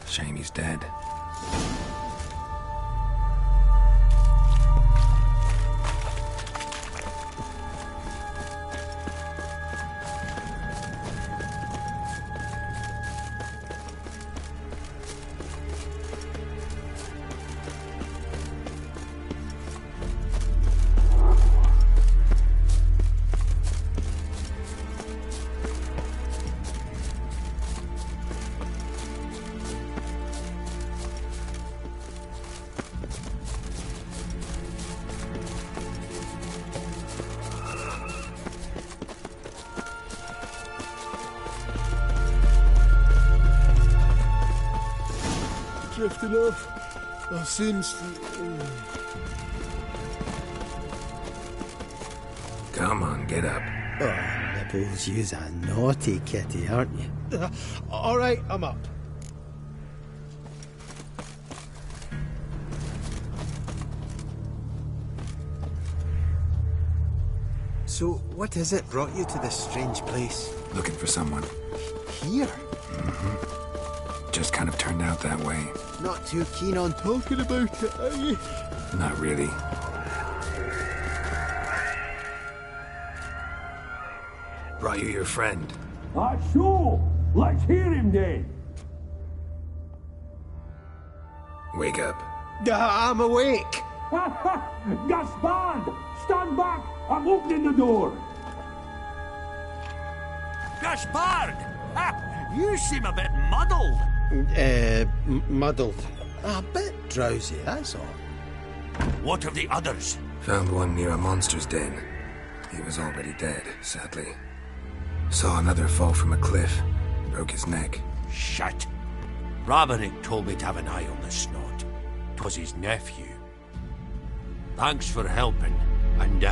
A: Shame he's dead.
F: Drifting off. Or seems to...
A: Come on, get up.
Q: Oh, Nibbles, you's a naughty kitty, aren't you?
F: All right, I'm up.
Q: So, what is it brought you to this strange place?
A: Looking for someone.
Q: Here?
A: Just kind of turned out that way.
Q: Not too keen on talking about it, are you?
A: Not really. Brought you your friend.
O: Sure. Let's hear him then.
A: Wake up.
Q: I'm awake.
O: Gaspard! Stand back! I'm opening the door.
R: Gaspard! Ha! You seem a bit muddled.
Q: Muddled. A bit drowsy, that's all.
R: What of the others?
A: Found one near a monster's den. He was already dead, sadly. Saw another fall from a cliff. Broke his neck.
R: Shit. Roderick told me to have an eye on the snot. 'Twas his nephew. Thanks for helping, and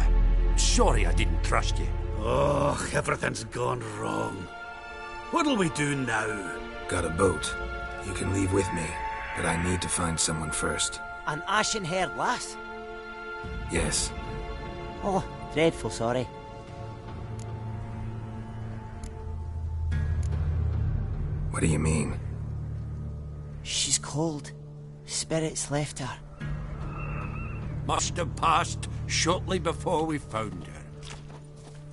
R: sorry I didn't trust you.
S: Oh, everything's gone wrong. What'll we do now?
A: Got a boat. You can leave with me, but I need to find someone first.
T: An ashen-haired lass?
A: Yes.
T: Oh, dreadful sorry.
A: What do you mean?
T: She's cold. Spirits left her.
R: Must have passed shortly before we found her.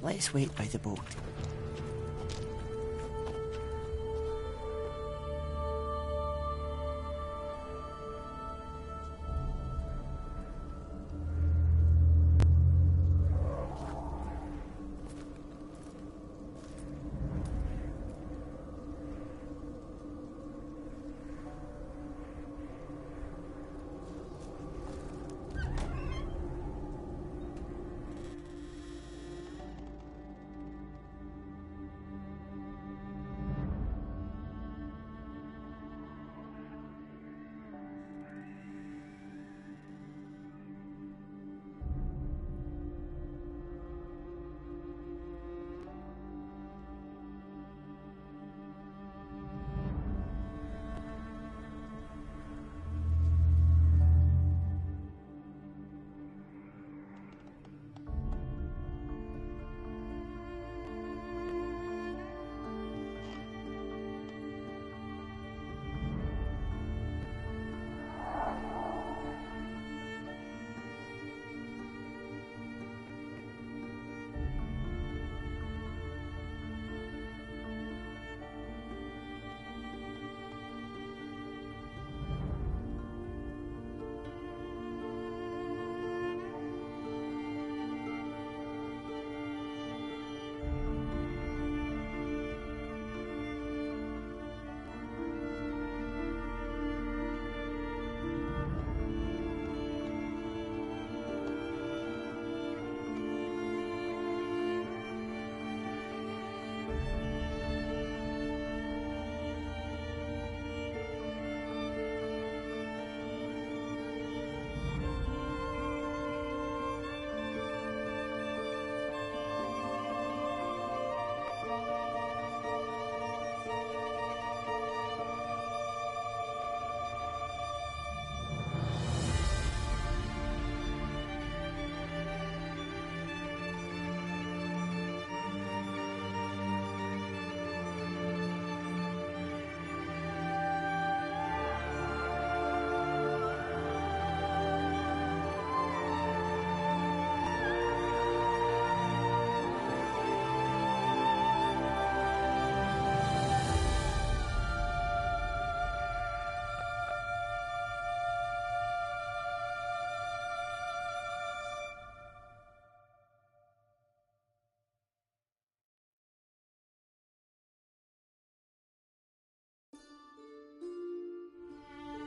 T: Let's wait by the boat.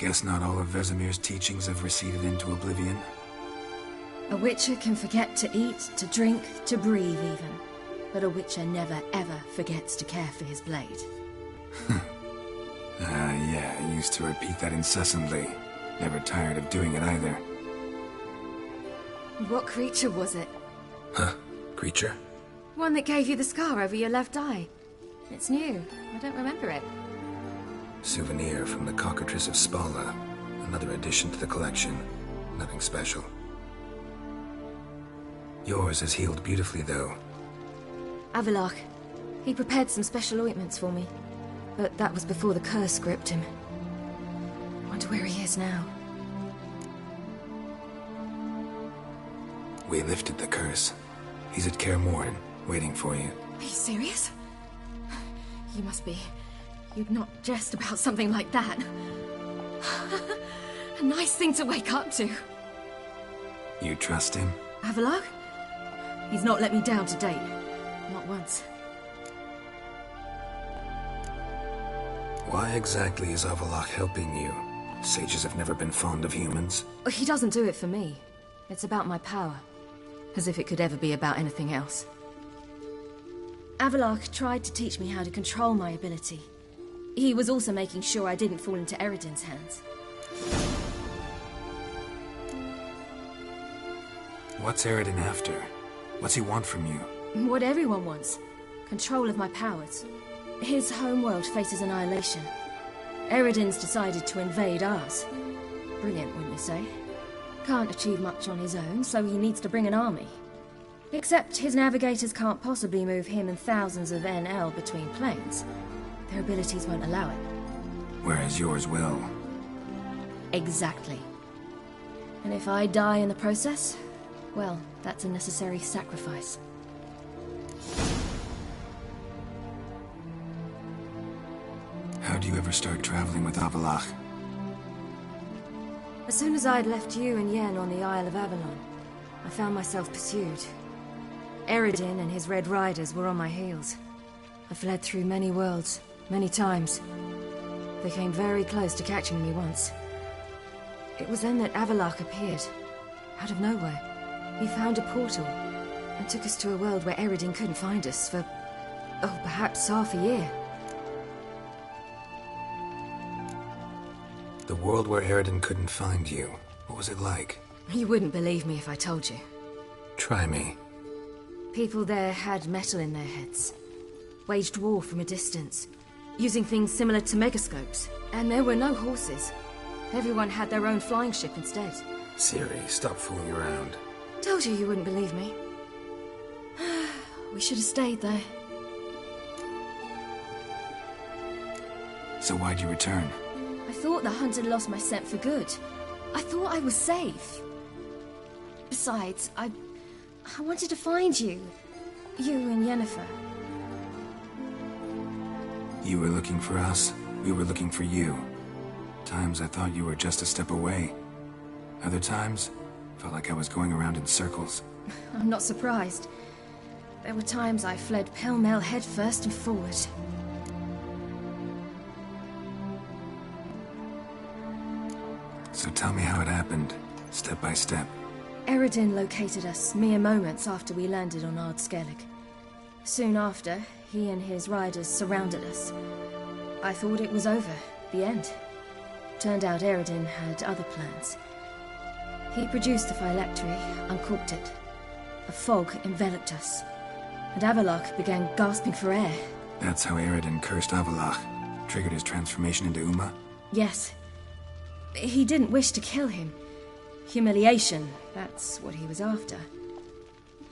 A: Guess not all of Vesemir's teachings have receded into oblivion.
U: A witcher can forget to eat, to drink, to breathe even. But a witcher never ever forgets to care for his blade.
A: Yeah, I used to repeat that incessantly. Never tired of doing it either.
U: What creature was it?
A: Huh? Creature?
U: One that gave you the scar over your left eye. It's new. I don't remember it.
A: Souvenir from the cockatrice of Spala. Another addition to the collection. Nothing special. Yours has healed beautifully, though.
U: Arylias. He prepared some special ointments for me. But that was before the curse gripped him. Wonder where he is now.
A: We lifted the curse. He's at Kaer Morhen, waiting for you.
U: Are you serious? You must be. You'd not jest about something like that. A nice thing to wake up to.
A: You trust him?
U: Arylias? He's not let me down to date. Not once.
A: Why exactly is Arylias helping you? Sages have never been fond of humans.
U: He doesn't do it for me. It's about my power. As if it could ever be about anything else. Arylias tried to teach me how to control my ability. He was also making sure I didn't fall into Eredin's hands.
A: What's Eredin after? What's he want from you?
U: What everyone wants. Control of my powers. His homeworld faces annihilation. Eredin's decided to invade ours. Brilliant, wouldn't you say? Can't achieve much on his own, so he needs to bring an army. Except his navigators can't possibly move him and thousands of NL between planes. Their abilities won't allow it.
A: Whereas yours will.
U: Exactly. And if I die in the process, well, that's a necessary sacrifice.
A: How do you ever start traveling with Arylias?
U: As soon as I'd left you and Yen on the Isle of Avalon, I found myself pursued. Eredin and his Red Riders were on my heels. I fled through many worlds, many times. They came very close to catching me once. It was then that Arylias appeared, out of nowhere. He found a portal, and took us to a world where Eredin couldn't find us for, oh, perhaps half a year.
A: The world where Eredin couldn't find you. What was it like?
U: You wouldn't believe me if I told you.
A: Try me.
U: People there had metal in their heads. Waged war from a distance, using things similar to megascopes. And there were no horses. Everyone had their own flying ship instead.
A: Ciri, stop fooling around.
U: Told you wouldn't believe me. We should have stayed there.
A: So why'd you return?
U: I thought the hunt had lost my scent for good. I thought I was safe. Besides, I wanted to find you. You and Yennefer.
A: You were looking for us. We were looking for you. Times I thought you were just a step away. Other times, felt like I was going around in circles.
U: I'm not surprised. There were times I fled pell-mell headfirst and forward.
A: So tell me how it happened, step by step.
U: Eredin located us mere moments after we landed on Ard Skellig. Soon after, he and his riders surrounded us. I thought it was over, the end. Turned out Eredin had other plans. He produced the phylactery, uncorked it. A fog enveloped us, and Arylias began gasping for air.
A: That's how Eredin cursed Arylias, triggered his transformation into Uma?
U: Yes. He didn't wish to kill him. Humiliation, that's what he was after.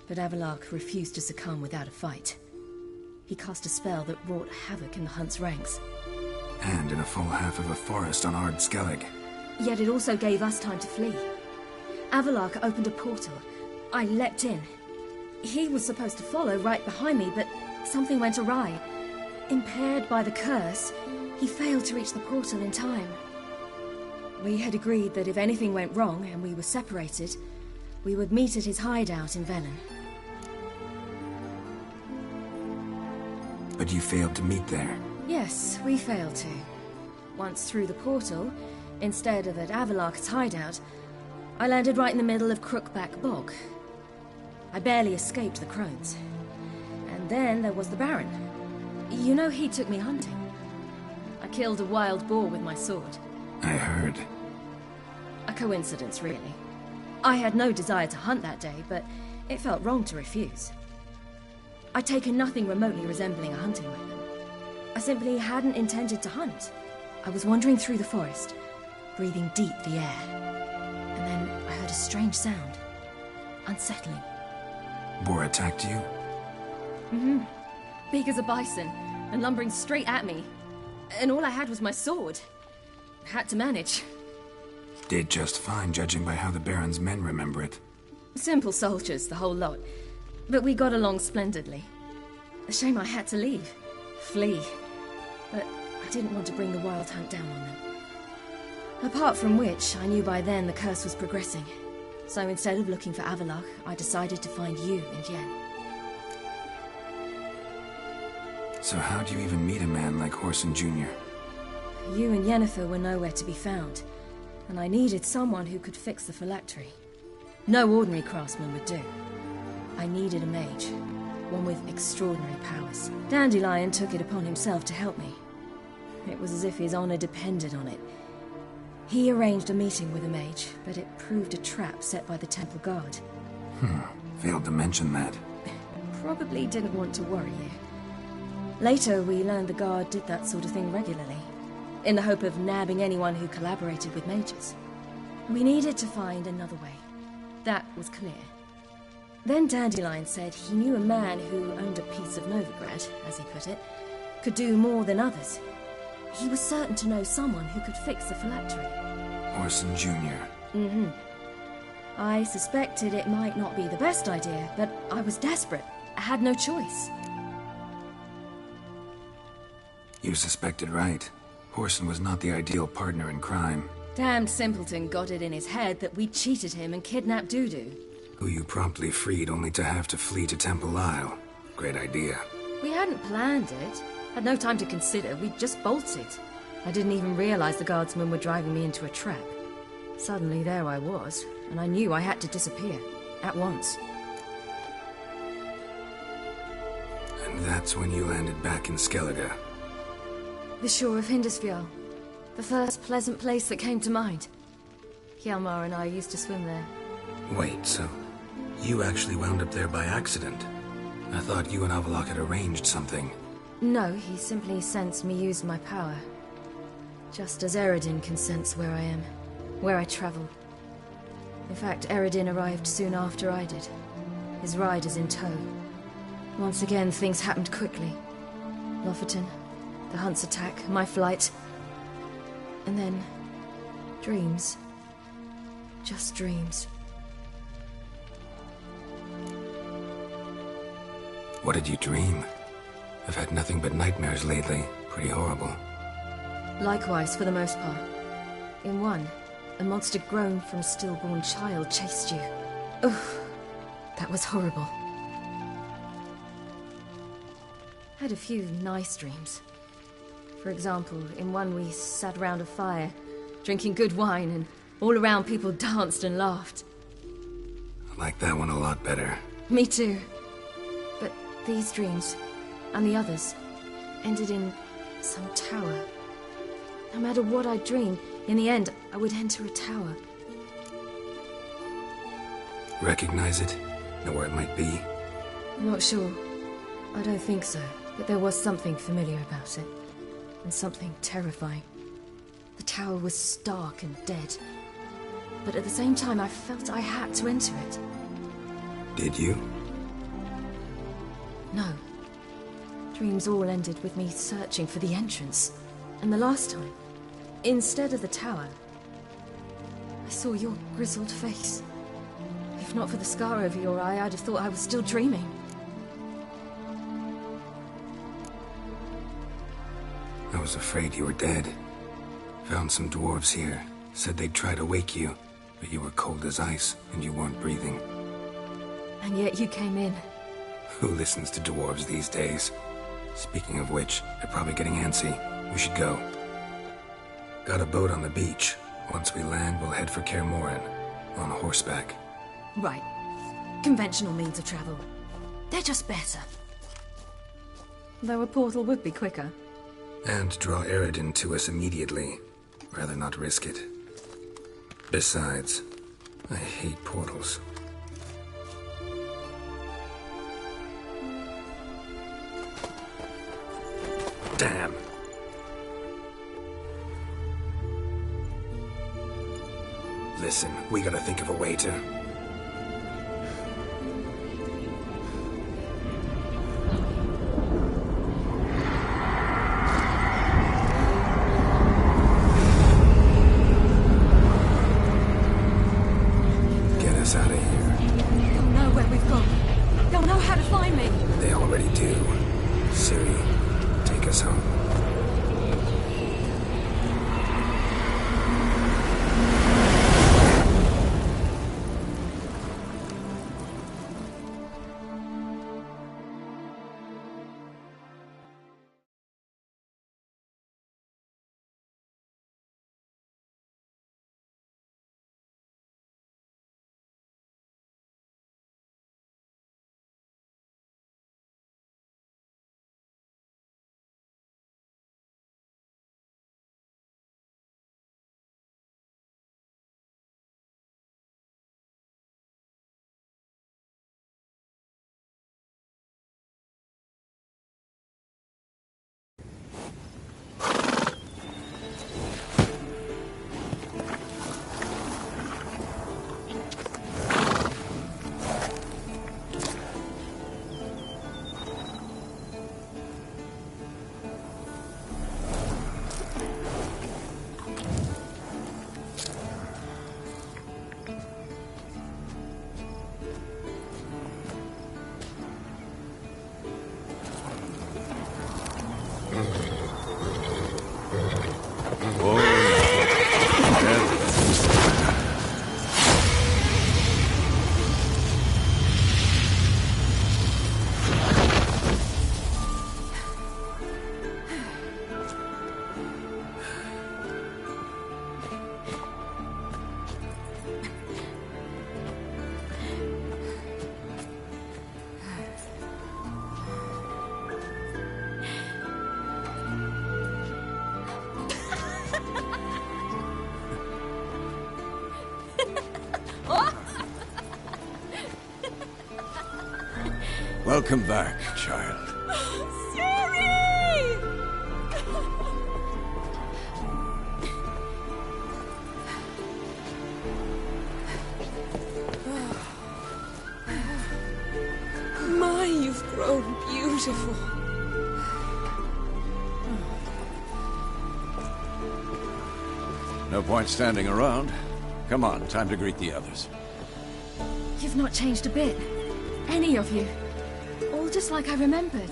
U: But Arylias refused to succumb without a fight. He cast a spell that wrought havoc in the hunt's ranks.
A: And in a full half of a forest on Ard Skellig.
U: Yet it also gave us time to flee. Arylias opened a portal. I leapt in. He was supposed to follow right behind me, but something went awry. Impaired by the curse, he failed to reach the portal in time. We had agreed that if anything went wrong and we were separated, we would meet at his hideout in Velen.
A: But you failed to meet there.
U: Yes, we failed to. Once through the portal, Instead of at Avalok's hideout, I landed right in the middle of Crookback Bog. I barely escaped the crones. And then there was the Baron. You know, he took me hunting. I killed a wild boar with my sword.
A: I heard.
U: A coincidence, really. I had no desire to hunt that day, but it felt wrong to refuse. I'd taken nothing remotely resembling a hunting weapon. I simply hadn't intended to hunt. I was wandering through the forest, breathing deep the air. And then I heard a strange sound. Unsettling.
A: Boar attacked you?
U: Mm-hmm. Big as a bison, and lumbering straight at me. And all I had was my sword. Had to manage.
A: Did just fine, judging by how the Baron's men remember it.
U: Simple soldiers, the whole lot. But we got along splendidly. A shame I had to leave. Flee. But I didn't want to bring the wild hunt down on them. Apart from which, I knew by then the curse was progressing. So instead of looking for Avalok, I decided to find you and Yen.
A: So how'd you even meet a man like Horson Jr.?
U: You and Yennefer were nowhere to be found, and I needed someone who could fix the phylactery. No ordinary craftsman would do. I needed a mage, one with extraordinary powers. Dandelion took it upon himself to help me. It was as if his honor depended on it. He arranged a meeting with a mage, but it proved a trap set by the temple guard.
A: Failed to mention that.
U: Probably didn't want to worry you. Later, we learned the guard did that sort of thing regularly, in the hope of nabbing anyone who collaborated with mages. We needed to find another way. That was clear. Then Dandelion said he knew a man who owned a piece of Novigrad, as he put it, could do more than others. He was certain to know someone who could fix the phylactery.
A: Horson Jr.
U: Mm-hmm. I suspected it might not be the best idea, but I was desperate. I had no choice.
A: You suspected right. Horson was not the ideal partner in crime.
U: Damned simpleton got it in his head that we cheated him and kidnapped Dudu.
A: Who you promptly freed only to have to flee to Temple Isle. Great idea.
U: We hadn't planned it. Had no time to consider. We just bolted. I didn't even realize the guardsmen were driving me into a trap. Suddenly there I was, and I knew I had to disappear. At once.
A: And that's when you landed back in Skellige.
U: The shore of Hindisfjall. The first pleasant place that came to mind. Hjalmar and I used to swim there.
A: Wait, so you actually wound up there by accident? I thought you and Avalok had arranged something.
U: No, he simply sensed me use my power. Just as Eredin can sense where I am, where I travel. In fact, Eredin arrived soon after I did. His riders in tow. Once again, things happened quickly. Lofoten, the hunt's attack, my flight. And then, dreams. Just dreams.
A: What did you dream? I've had nothing but nightmares lately. Pretty horrible.
U: Likewise, for the most part. In one, a monster grown from a stillborn child chased you. Ugh, that was horrible. Had a few nice dreams. For example, in one we sat around a fire, drinking good wine, and all around people danced and laughed.
A: I like that one a lot better.
U: Me too. But these dreams, and the others, ended in some tower. No matter what I dreamed, in the end, I would enter a tower.
A: Recognize it? Know where it might be?
U: Not sure. I don't think so, but there was something familiar about it. And something terrifying. The tower was stark and dead. But at the same time, I felt I had to enter it.
A: Did you?
U: No. Dreams all ended with me searching for the entrance. And the last time, instead of the tower, I saw your grizzled face. If not for the scar over your eye, I'd have thought I was still dreaming.
A: I was afraid you were dead. Found some dwarves here. Said they'd try to wake you, but you were cold as ice, and you weren't breathing.
U: And yet you came in.
A: Who listens to dwarves these days? Speaking of which, they're probably getting antsy. We should go. Got a boat on the beach. Once we land, we'll head for Kaer Morhen, on horseback.
U: Right. Conventional means of travel. They're just better. Though a portal would be quicker.
A: And draw Arylias to us immediately. Rather not risk it. Besides, I hate portals. Damn. Listen, we gotta think of a way to... get us out of here.
U: They'll know where we've gone. They'll know how to find me.
A: They already do. Ciri, take us home.
E: Welcome back, child.
V: My, you've grown beautiful.
E: No point standing around. Come on, time to greet the others.
U: You've not changed a bit. Any of you. All just like I remembered.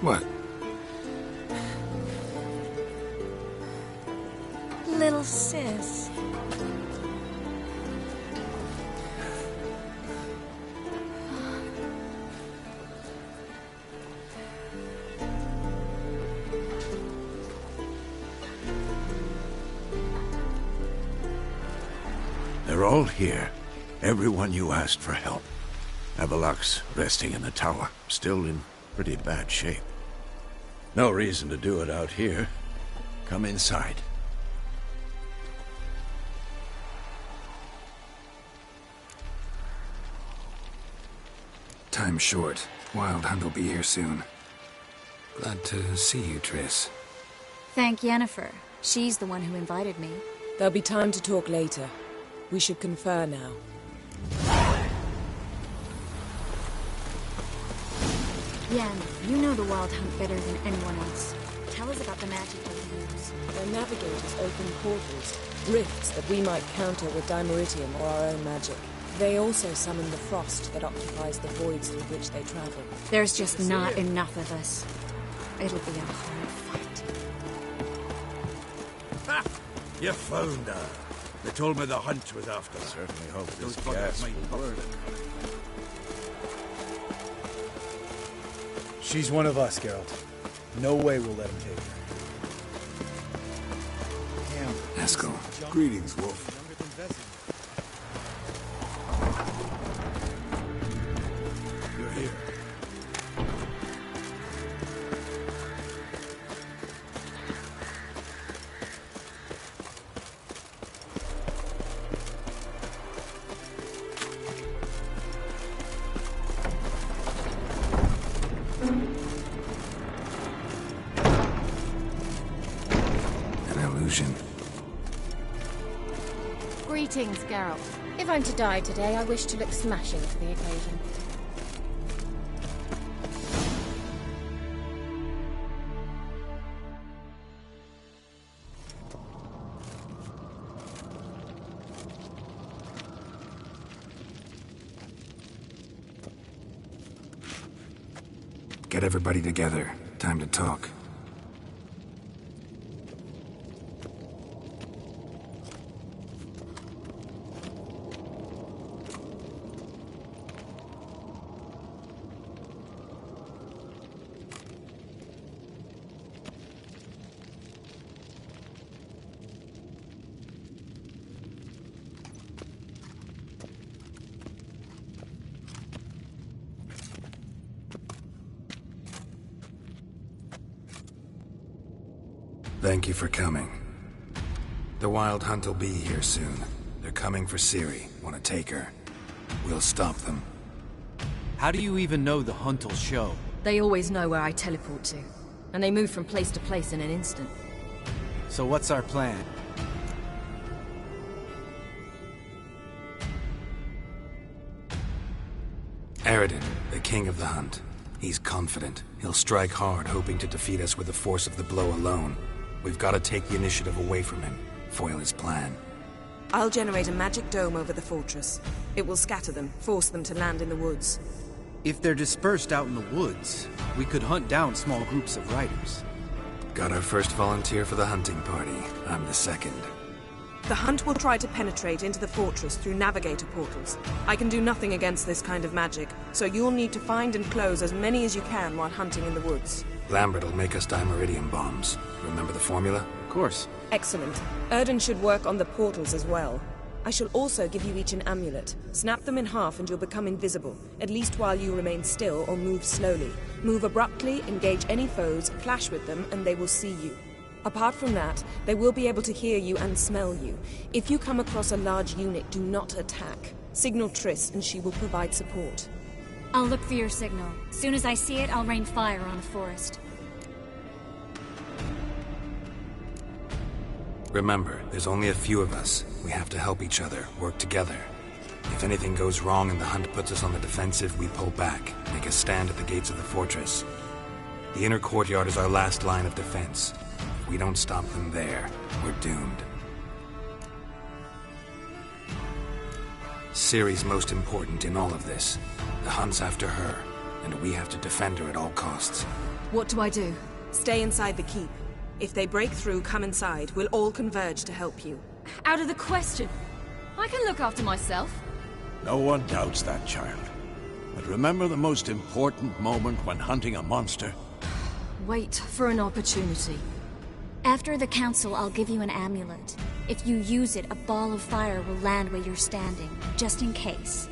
A: What?
V: Little sis.
E: They're all here. Everyone you asked for help. Avalok's resting in the tower, still in pretty bad shape. No reason to do it out here. Come inside.
A: Time's short. Wild Hunt will be here soon. Glad to see you, Triss.
W: Thank Yennefer. She's the one who invited me.
V: There'll be time to talk later. We should confer now.
W: Yen, you know the Wild Hunt better than anyone else. Tell us about the magic they use.
V: Their navigators open portals, rifts that we might counter with Dimeritium or our own magic. They also summon the frost that occupies the voids through which they travel.
W: There's just not enough of us. It'll be a hard fight.
G: Ha! You found her. They told me the hunt was after her.
E: Certainly hope
G: Those
E: this gas
G: fuckers might
E: will work.
B: She's one of us, Geralt. No way we'll let him take her. Damn.
A: Eskel.
J: Greetings, Wolf.
B: You're here.
H: Greetings, Geralt. If I'm to die today, I wish to look smashing for the occasion.
A: Get everybody together. Time to talk. Thank you for coming. The Wild Hunt will be here soon. They're coming for Ciri. Want to take her? We'll stop them.
L: How do you even know the Hunt will show?
U: They always know where I teleport to. And they move from place to place in an instant.
L: So what's our plan?
A: Arylias, the king of the Hunt. He's confident. He'll strike hard, hoping to defeat us with the force of the blow alone. We've got to take the initiative away from him, foil his plan.
V: I'll generate a magic dome over the fortress. It will scatter them, force them to land in the woods.
L: If they're dispersed out in the woods, we could hunt down small groups of riders.
A: Got our first volunteer for the hunting party. I'm the second.
V: The Hunt will try to penetrate into the fortress through navigator portals. I can do nothing against this kind of magic, so you'll need to find and close as many as you can while hunting in the woods.
A: Lambert will make us dimeridium bombs. Remember the formula?
L: Of course.
V: Excellent. Erden should work on the portals as well. I shall also give you each an amulet. Snap them in half and you'll become invisible, at least while you remain still or move slowly. Move abruptly, engage any foes, clash with them, and they will see you. Apart from that, they will be able to hear you and smell you. If you come across a large unit, do not attack. Signal Triss and she will provide support.
W: I'll look for your signal. Soon as I see it, I'll rain fire on the forest.
A: Remember, there's only a few of us. We have to help each other, work together. If anything goes wrong and the Hunt puts us on the defensive, we pull back, make a stand at the gates of the fortress. The inner courtyard is our last line of defense. If we don't stop them there, we're doomed. Ciri's most important in all of this. The Hunt's after her, and we have to defend her at all costs.
U: What do I do?
V: Stay inside the keep. If they break through, come inside. We'll all converge to help you.
U: Out of the question. I can look after myself.
E: No one doubts that, child. But remember the most important moment when hunting a monster?
U: Wait for an opportunity.
W: After the council, I'll give you an amulet. If you use it, a ball of fire will land where you're standing, just in case.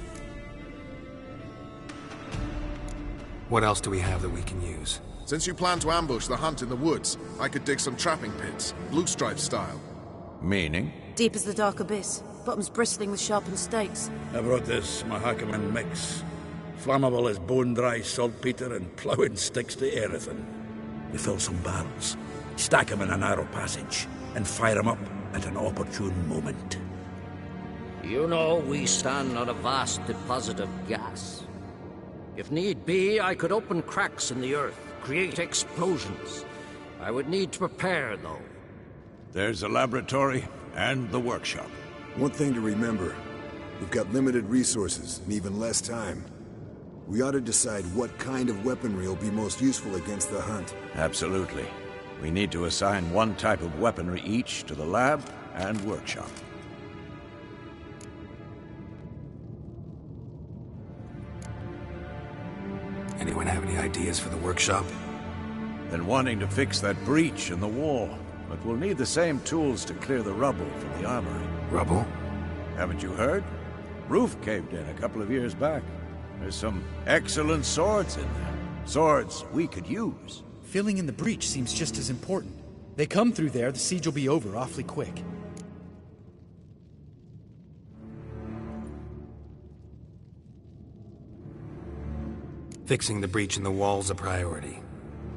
A: What else do we have that we can use?
J: Since you plan to ambush the Hunt in the woods, I could dig some trapping pits, blue stripe style.
E: Meaning?
X: Deep as the dark abyss, bottoms bristling with sharpened stakes.
S: I brought this Mahakaman mix. Flammable as bone-dry saltpeter and ploughing sticks to everything. We fill some barrels, stack them in a narrow passage, and fire them up at an opportune moment.
Y: You know, we stand on a vast deposit of gas. If need be, I could open cracks in the earth, create explosions. I would need to prepare, though.
E: There's the laboratory and the workshop.
J: One thing to remember, we've got limited resources and even less time. We ought to decide what kind of weaponry will be most useful against the Hunt.
E: Absolutely. We need to assign one type of weaponry each to the lab and workshop.
A: Anyone have any Any ideas for the workshop?
E: Been wanting to fix that breach in the wall, but we'll need the same tools to clear the rubble from the armory.
A: Rubble?
E: Haven't you heard? Roof caved in a couple of years back. There's some excellent swords in there. Swords we could use.
B: Filling in the breach seems just as important. They come through there, the siege will be over awfully quick.
A: Fixing the breach in the wall's a priority.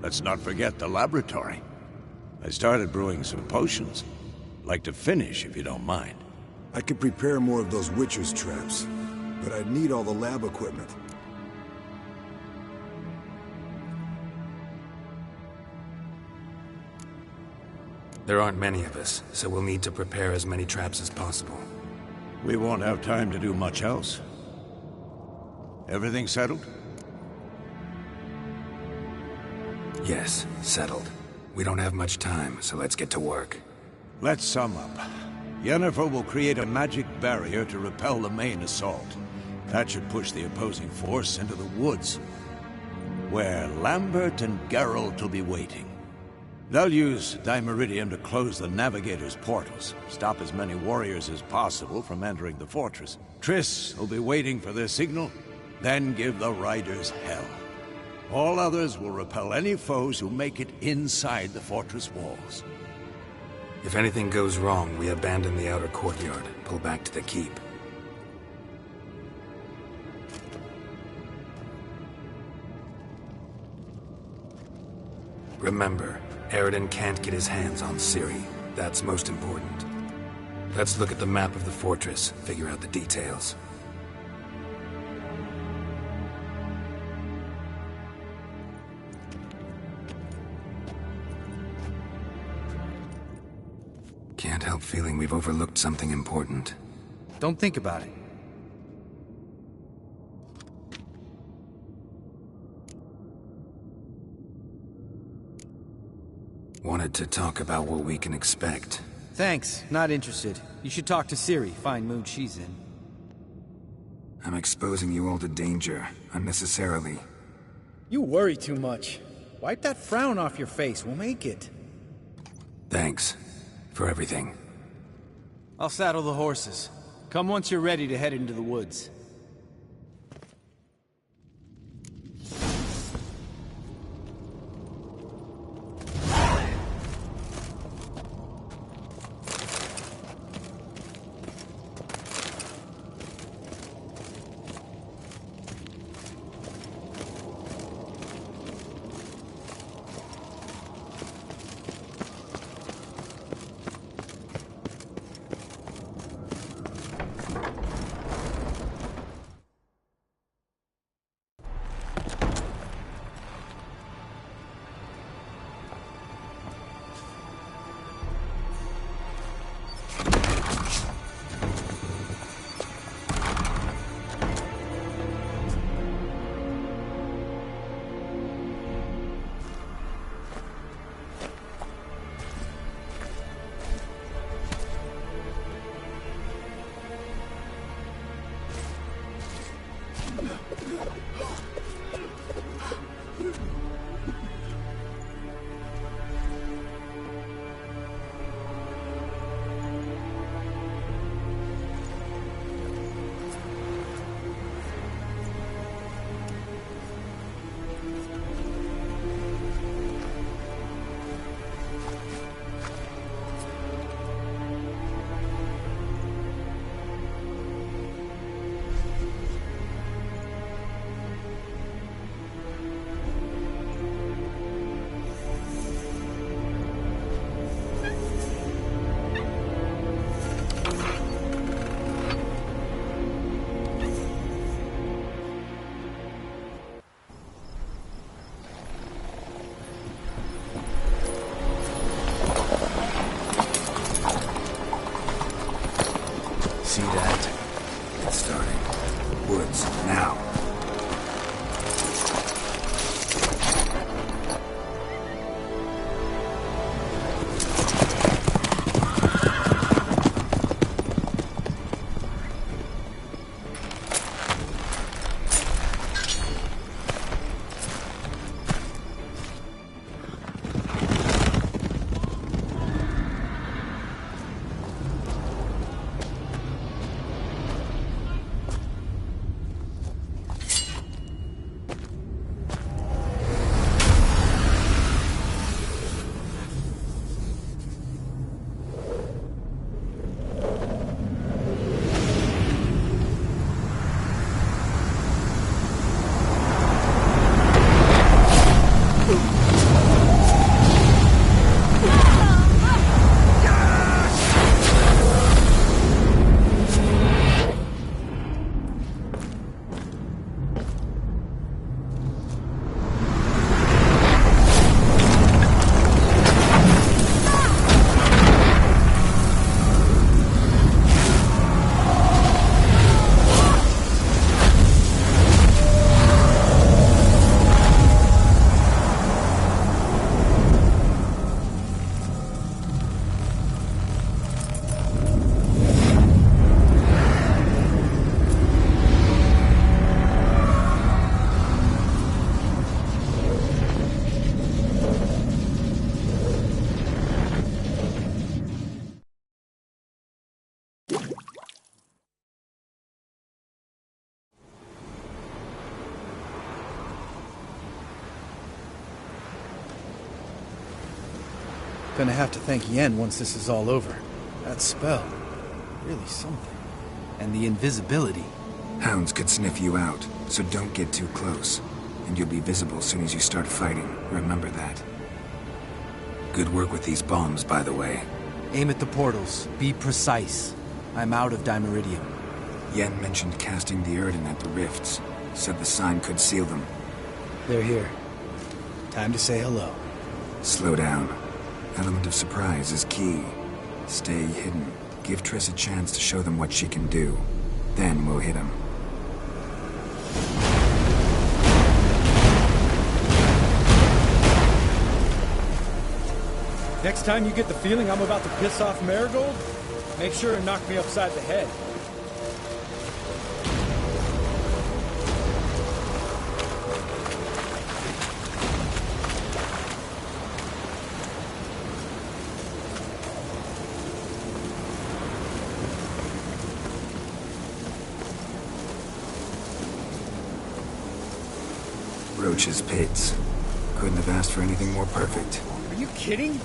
E: Let's not forget the laboratory. I started brewing some potions. Like to finish, if you don't mind.
J: I could prepare more of those Witcher's traps, but I'd need all the lab equipment.
A: There aren't many of us, so we'll need to prepare as many traps as possible.
E: We won't have time to do much else. Everything settled?
A: Yes, settled. We don't have much time, so let's get to work.
E: Let's sum up. Yennefer will create a magic barrier to repel the main assault. That should push the opposing force into the woods, where Lambert and Geralt will be waiting. They'll use Dimeridium to close the Navigator's portals, stop as many warriors as possible from entering the fortress. Triss will be waiting for their signal, then give the riders hell. All others will repel any foes who make it inside the fortress walls.
A: If anything goes wrong, we abandon the outer courtyard, pull back to the keep. Remember, Arylias can't get his hands on Ciri. That's most important. Let's look at the map of the fortress, figure out the details. Can't help feeling we've overlooked something important.
L: Don't think about it.
A: Wanted to talk about what we can expect.
L: Thanks, not interested. You should talk to Ciri, fine mood she's in.
A: I'm exposing you all to danger, unnecessarily.
B: You worry too much. Wipe that frown off your face, we'll make it.
A: Thanks. For everything.
L: I'll saddle the horses. Come once you're ready to head into the woods.
B: Gonna have to thank Yen once this is all over. That spell, really something. And the invisibility.
A: Hounds could sniff you out, so don't get too close. And you'll be visible as soon as you start fighting. Remember that. Good work with these bombs, by the way.
B: Aim at the portals. Be precise. I'm out of Dimeridium.
A: Yen mentioned casting the Erden at the rifts. Said the sign could seal them.
B: They're here. Time to say hello.
A: Slow down. Element of surprise is key. Stay hidden. Give Triss a chance to show them what she can do. Then we'll hit them.
B: Next time you get the feeling I'm about to piss off Marigold, make sure and knock me upside the head.
A: Roach's pits. Couldn't have asked for anything more perfect.
B: Are you kidding?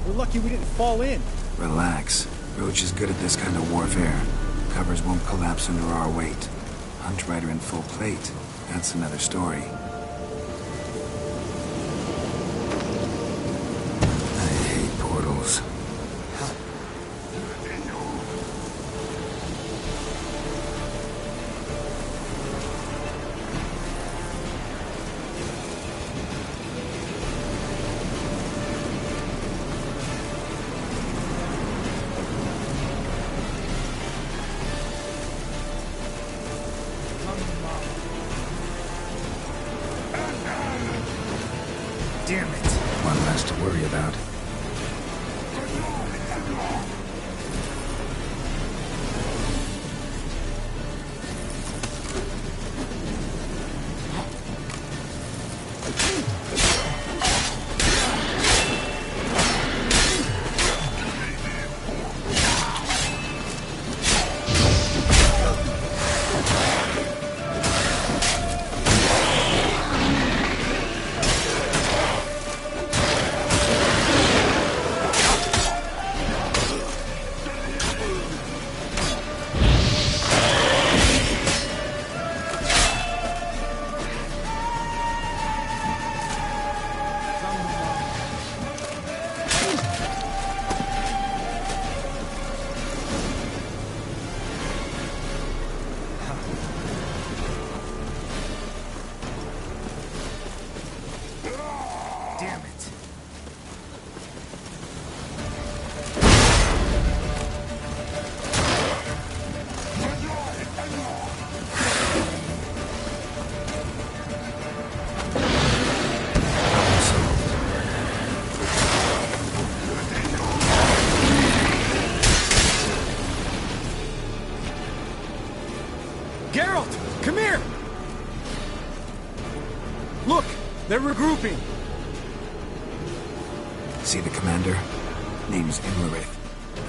B: We're lucky we didn't fall in.
A: Relax. Roach is good at this kind of warfare. Covers won't collapse under our weight. Hunt Rider in full plate. That's another story. I hate portals.
B: Damn it.
A: One less to worry about.
B: Damn it. Geralt, come here! Look, they're regrouping.
A: See the commander? Name's Imlerith.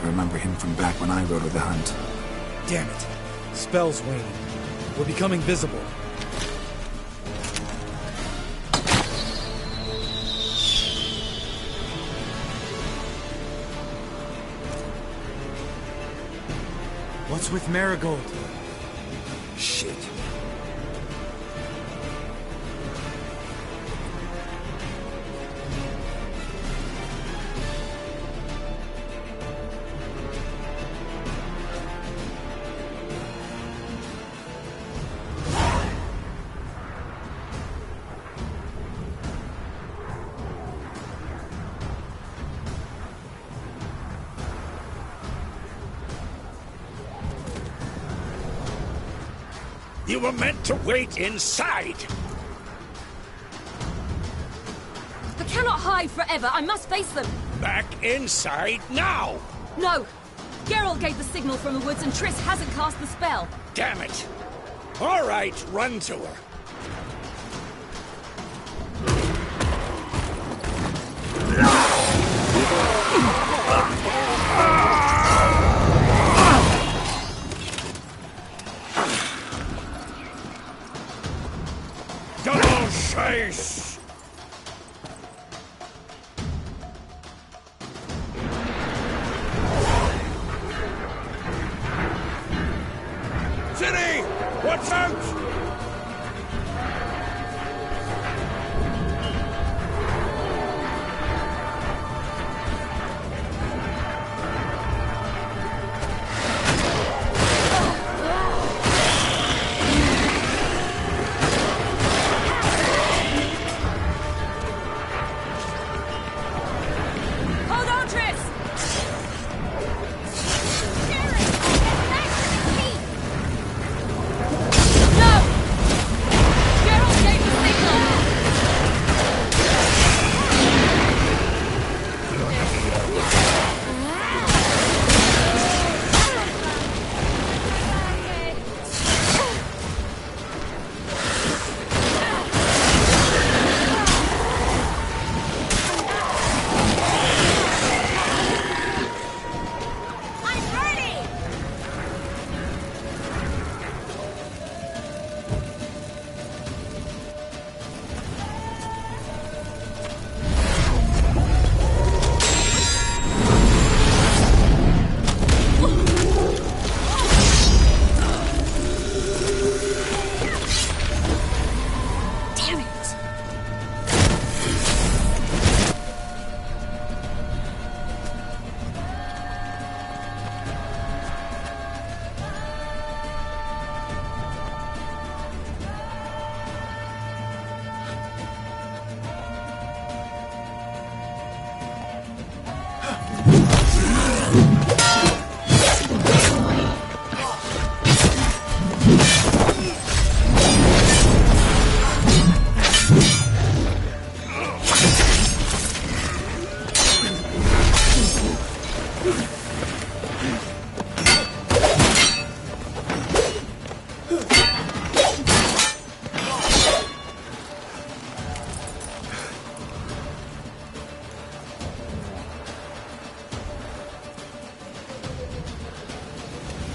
A: I remember him from back when I rode with the hunt.
B: Damn it. Spell's waning. We're becoming visible. What's with Marigold?
A: Shit.
G: You were meant to wait inside.
U: I cannot hide forever. I must face them.
G: Back inside now.
U: No. Geralt gave the signal from the woods and Triss hasn't cast the spell.
G: Damn it. All right, run to her.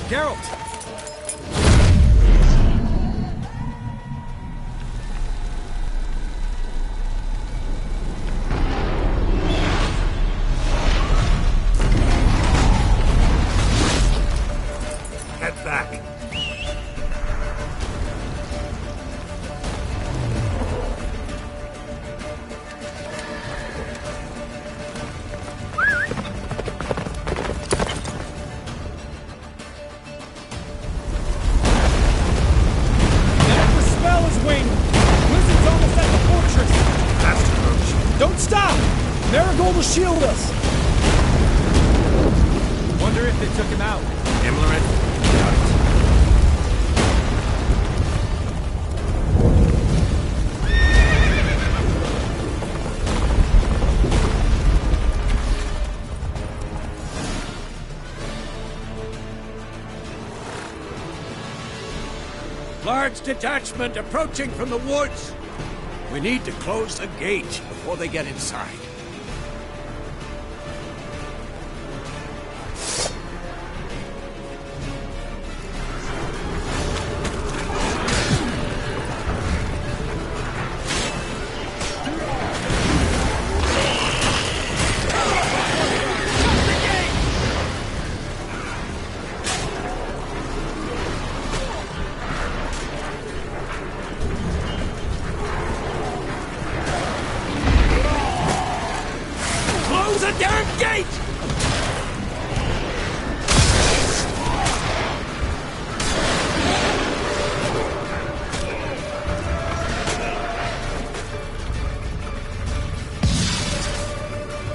B: Geralt!
G: Get back.
B: The spell is waning! Blizzard's almost at the fortress!
G: Fast approach.
B: Don't stop! Marigold will shield us! Wonder if they took him out.
G: Imlerith? Doubt it.
E: Large detachment approaching from the woods. We need to close the gate before they get inside. Close the damn gate!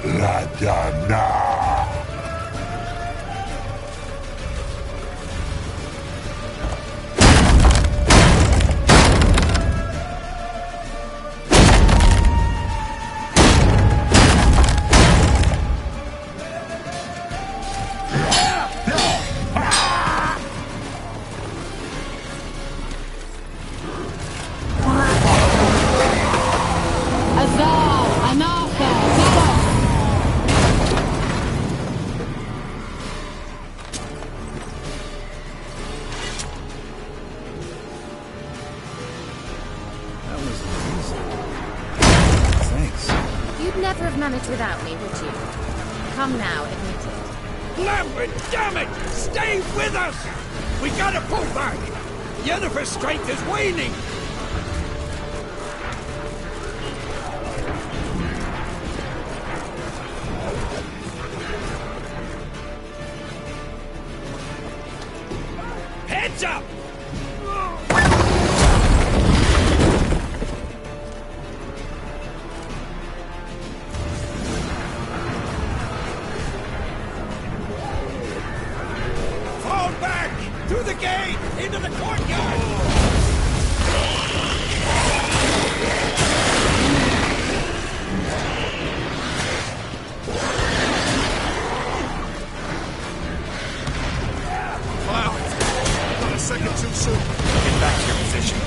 C: La Dana!
U: You'd never have managed without me, would you? Come now, admit it.
E: Lambert, damn it! Stay with us! We gotta pull back! Yennefer's strength is waning! Heads up! Fall back! Through the gate! Into the courtyard!
F: Wow! Not a second too soon.
G: Get back to your position.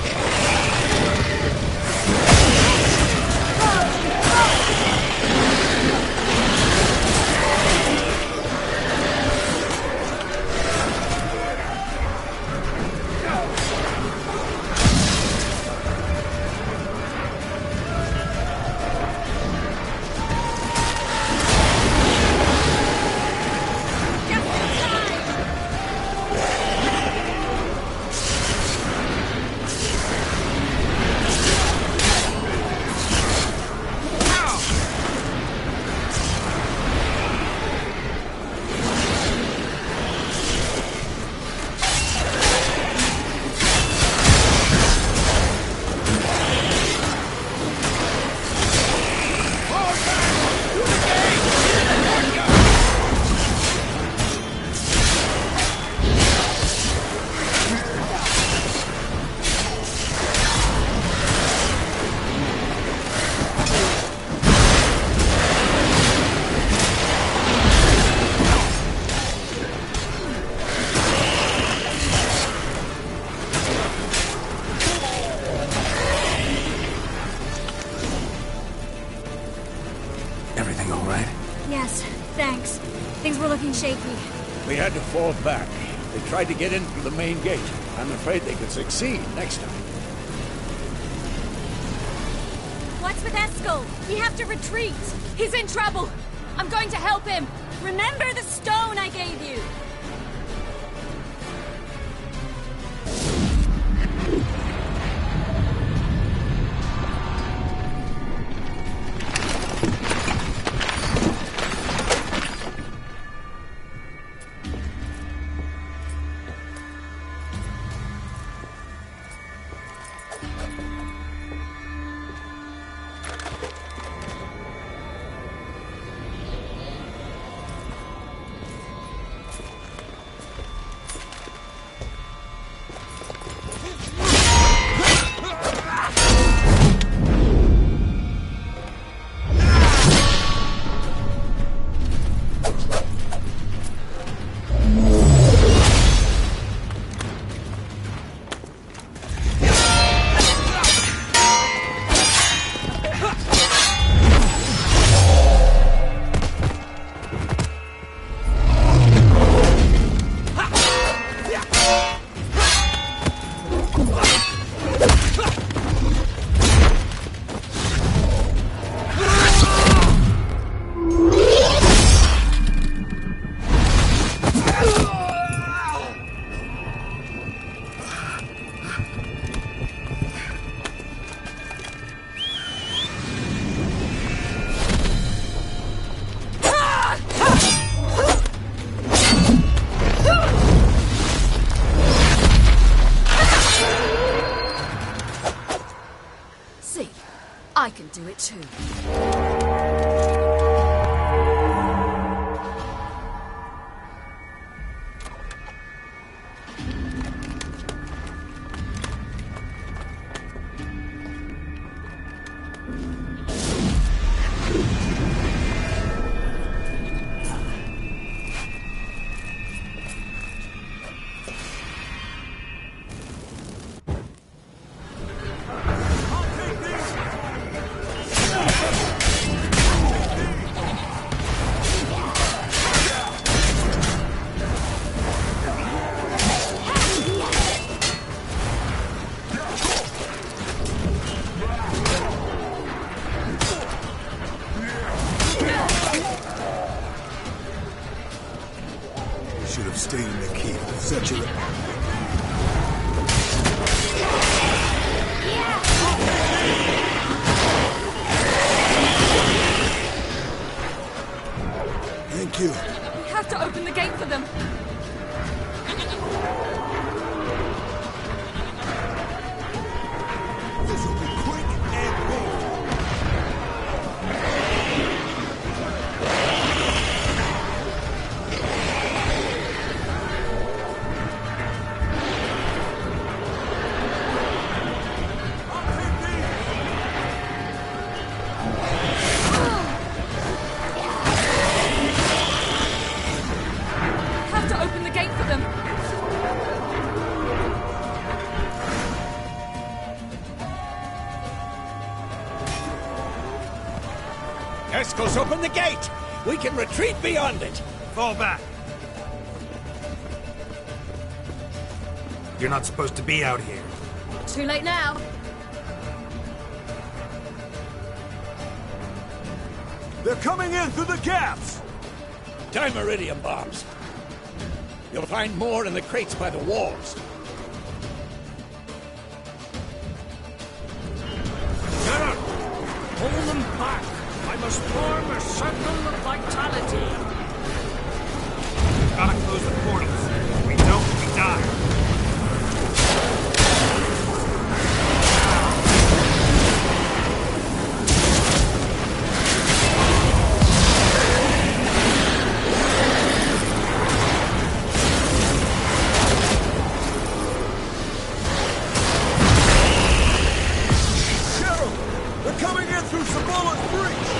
A: Everything all right?
W: Yes, thanks. Things were looking shaky.
E: We had to fall back.
S: They tried to get in through the main gate. I'm afraid they could succeed next time.
U: What's with Eskel? We have to retreat. He's in trouble. I'm going to help him. Remember the stone I gave you. I can do it too.
J: Should have stayed in the cave with such a... Thank you.
U: We have to open the gate for them.
J: This will be quick and bold.
U: Have to open the gate for them.
S: Eskel's open the gate! We can retreat beyond it!
C: Fall back. You're not supposed to be out here.
U: Too late now.
S: They're coming in through the gaps! Time iridium bombs. You'll find more in the crates by the walls.
R: Geralt! Pull them back! I must form a circle of vitality!
C: We've gotta close the portals. If we don't, we die.
J: They're coming in through Sabolo's breach!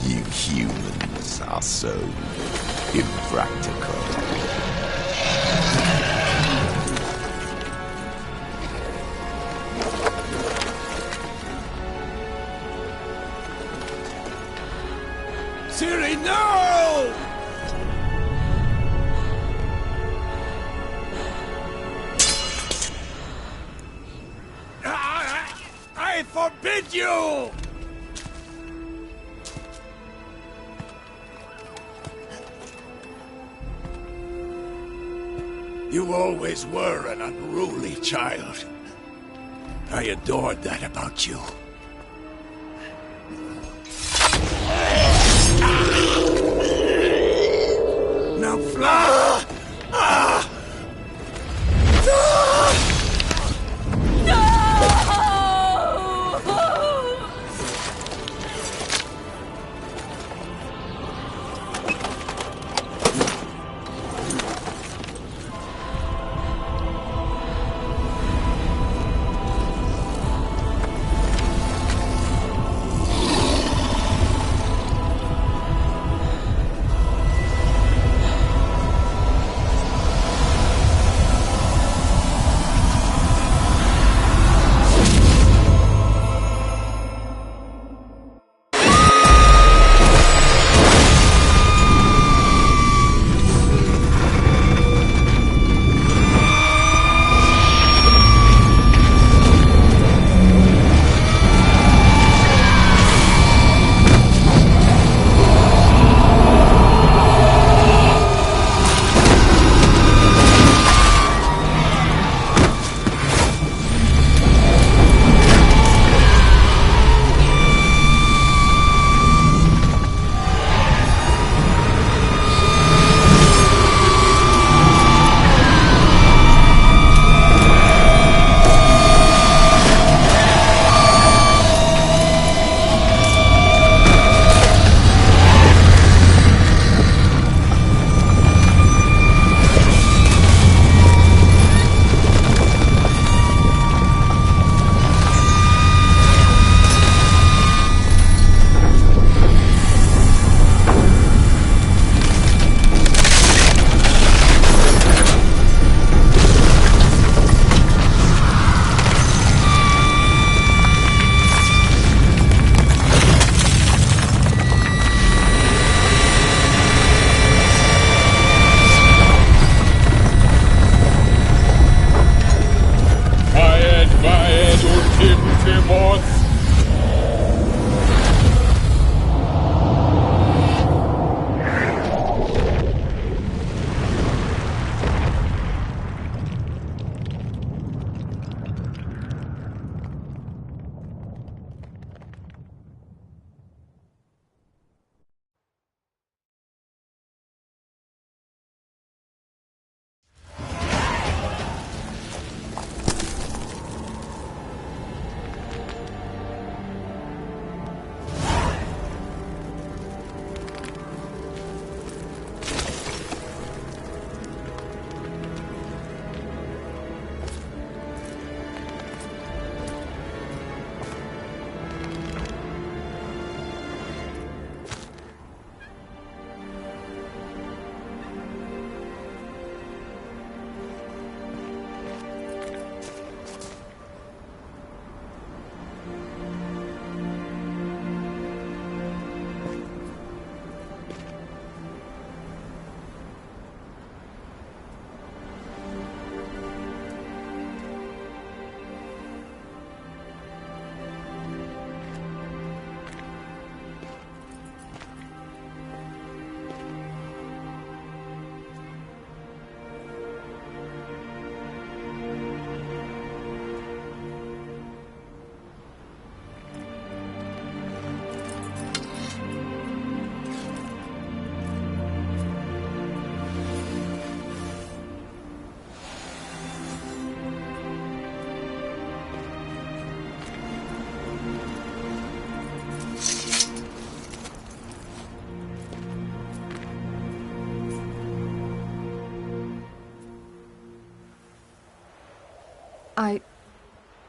D: You humans are so impractical.
G: Siri, no! I forbid you!
E: You always were an unruly child. I adored that about you. Now fly!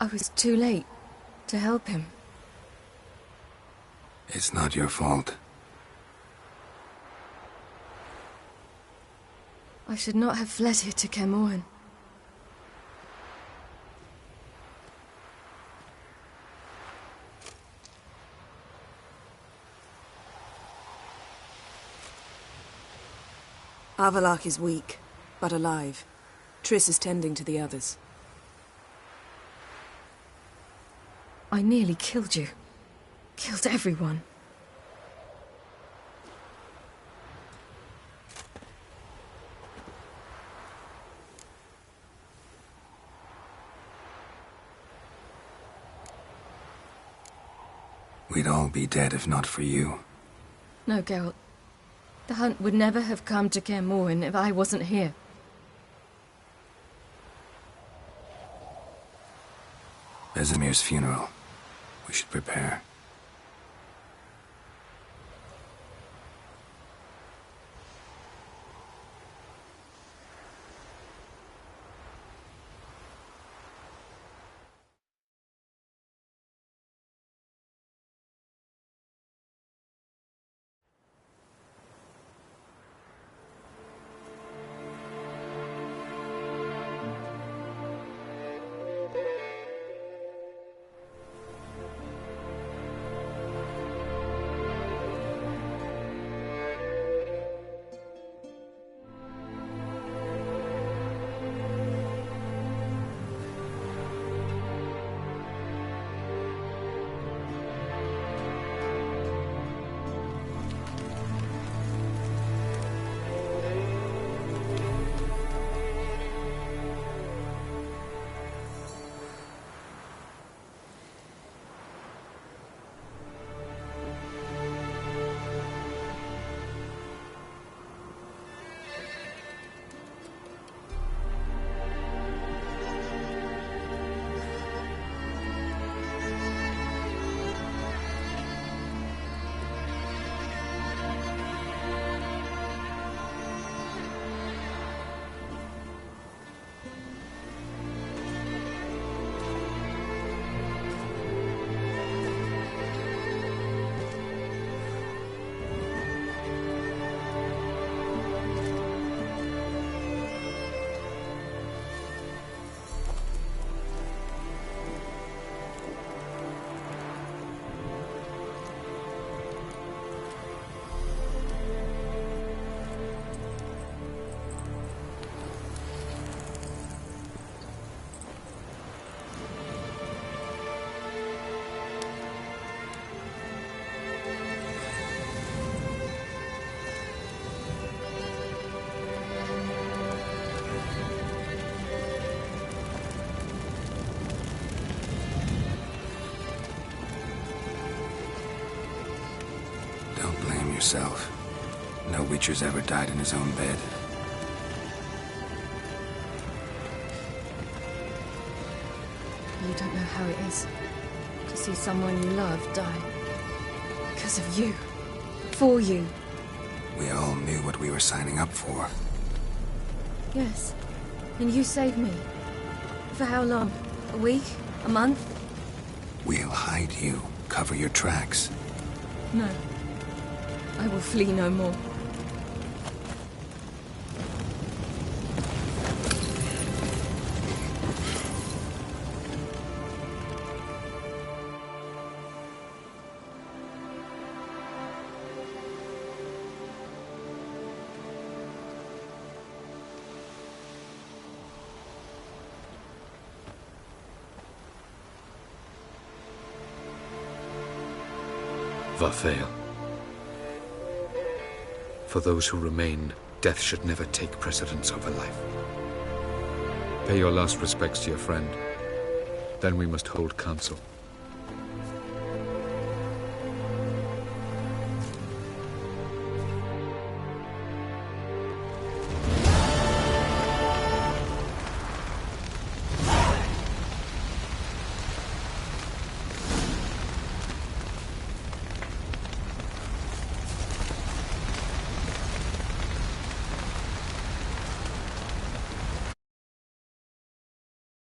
U: I was too late to help him.
A: It's not your fault.
U: I should not have fled here to Caermorhen.
V: Avalak is weak, but alive. Triss is tending to the others.
U: I nearly killed you. Killed everyone.
A: We'd all be dead if not for you.
U: No, Geralt. The hunt would never have come to Caermorhen if I wasn't here.
A: Vesemir's funeral. We should prepare. Don't blame yourself. No Witcher's ever died in his own bed.
U: You don't know how it is to see someone you love die. Because of you. For you.
A: We all knew what we were signing up for.
U: Yes. And you saved me. For how long? A week? A month?
A: We'll hide you. Cover your tracks.
U: No. I will flee no more.
I: Varfail. For those who remain, death should never take precedence over life. Pay your last respects to your friend. Then we must hold council.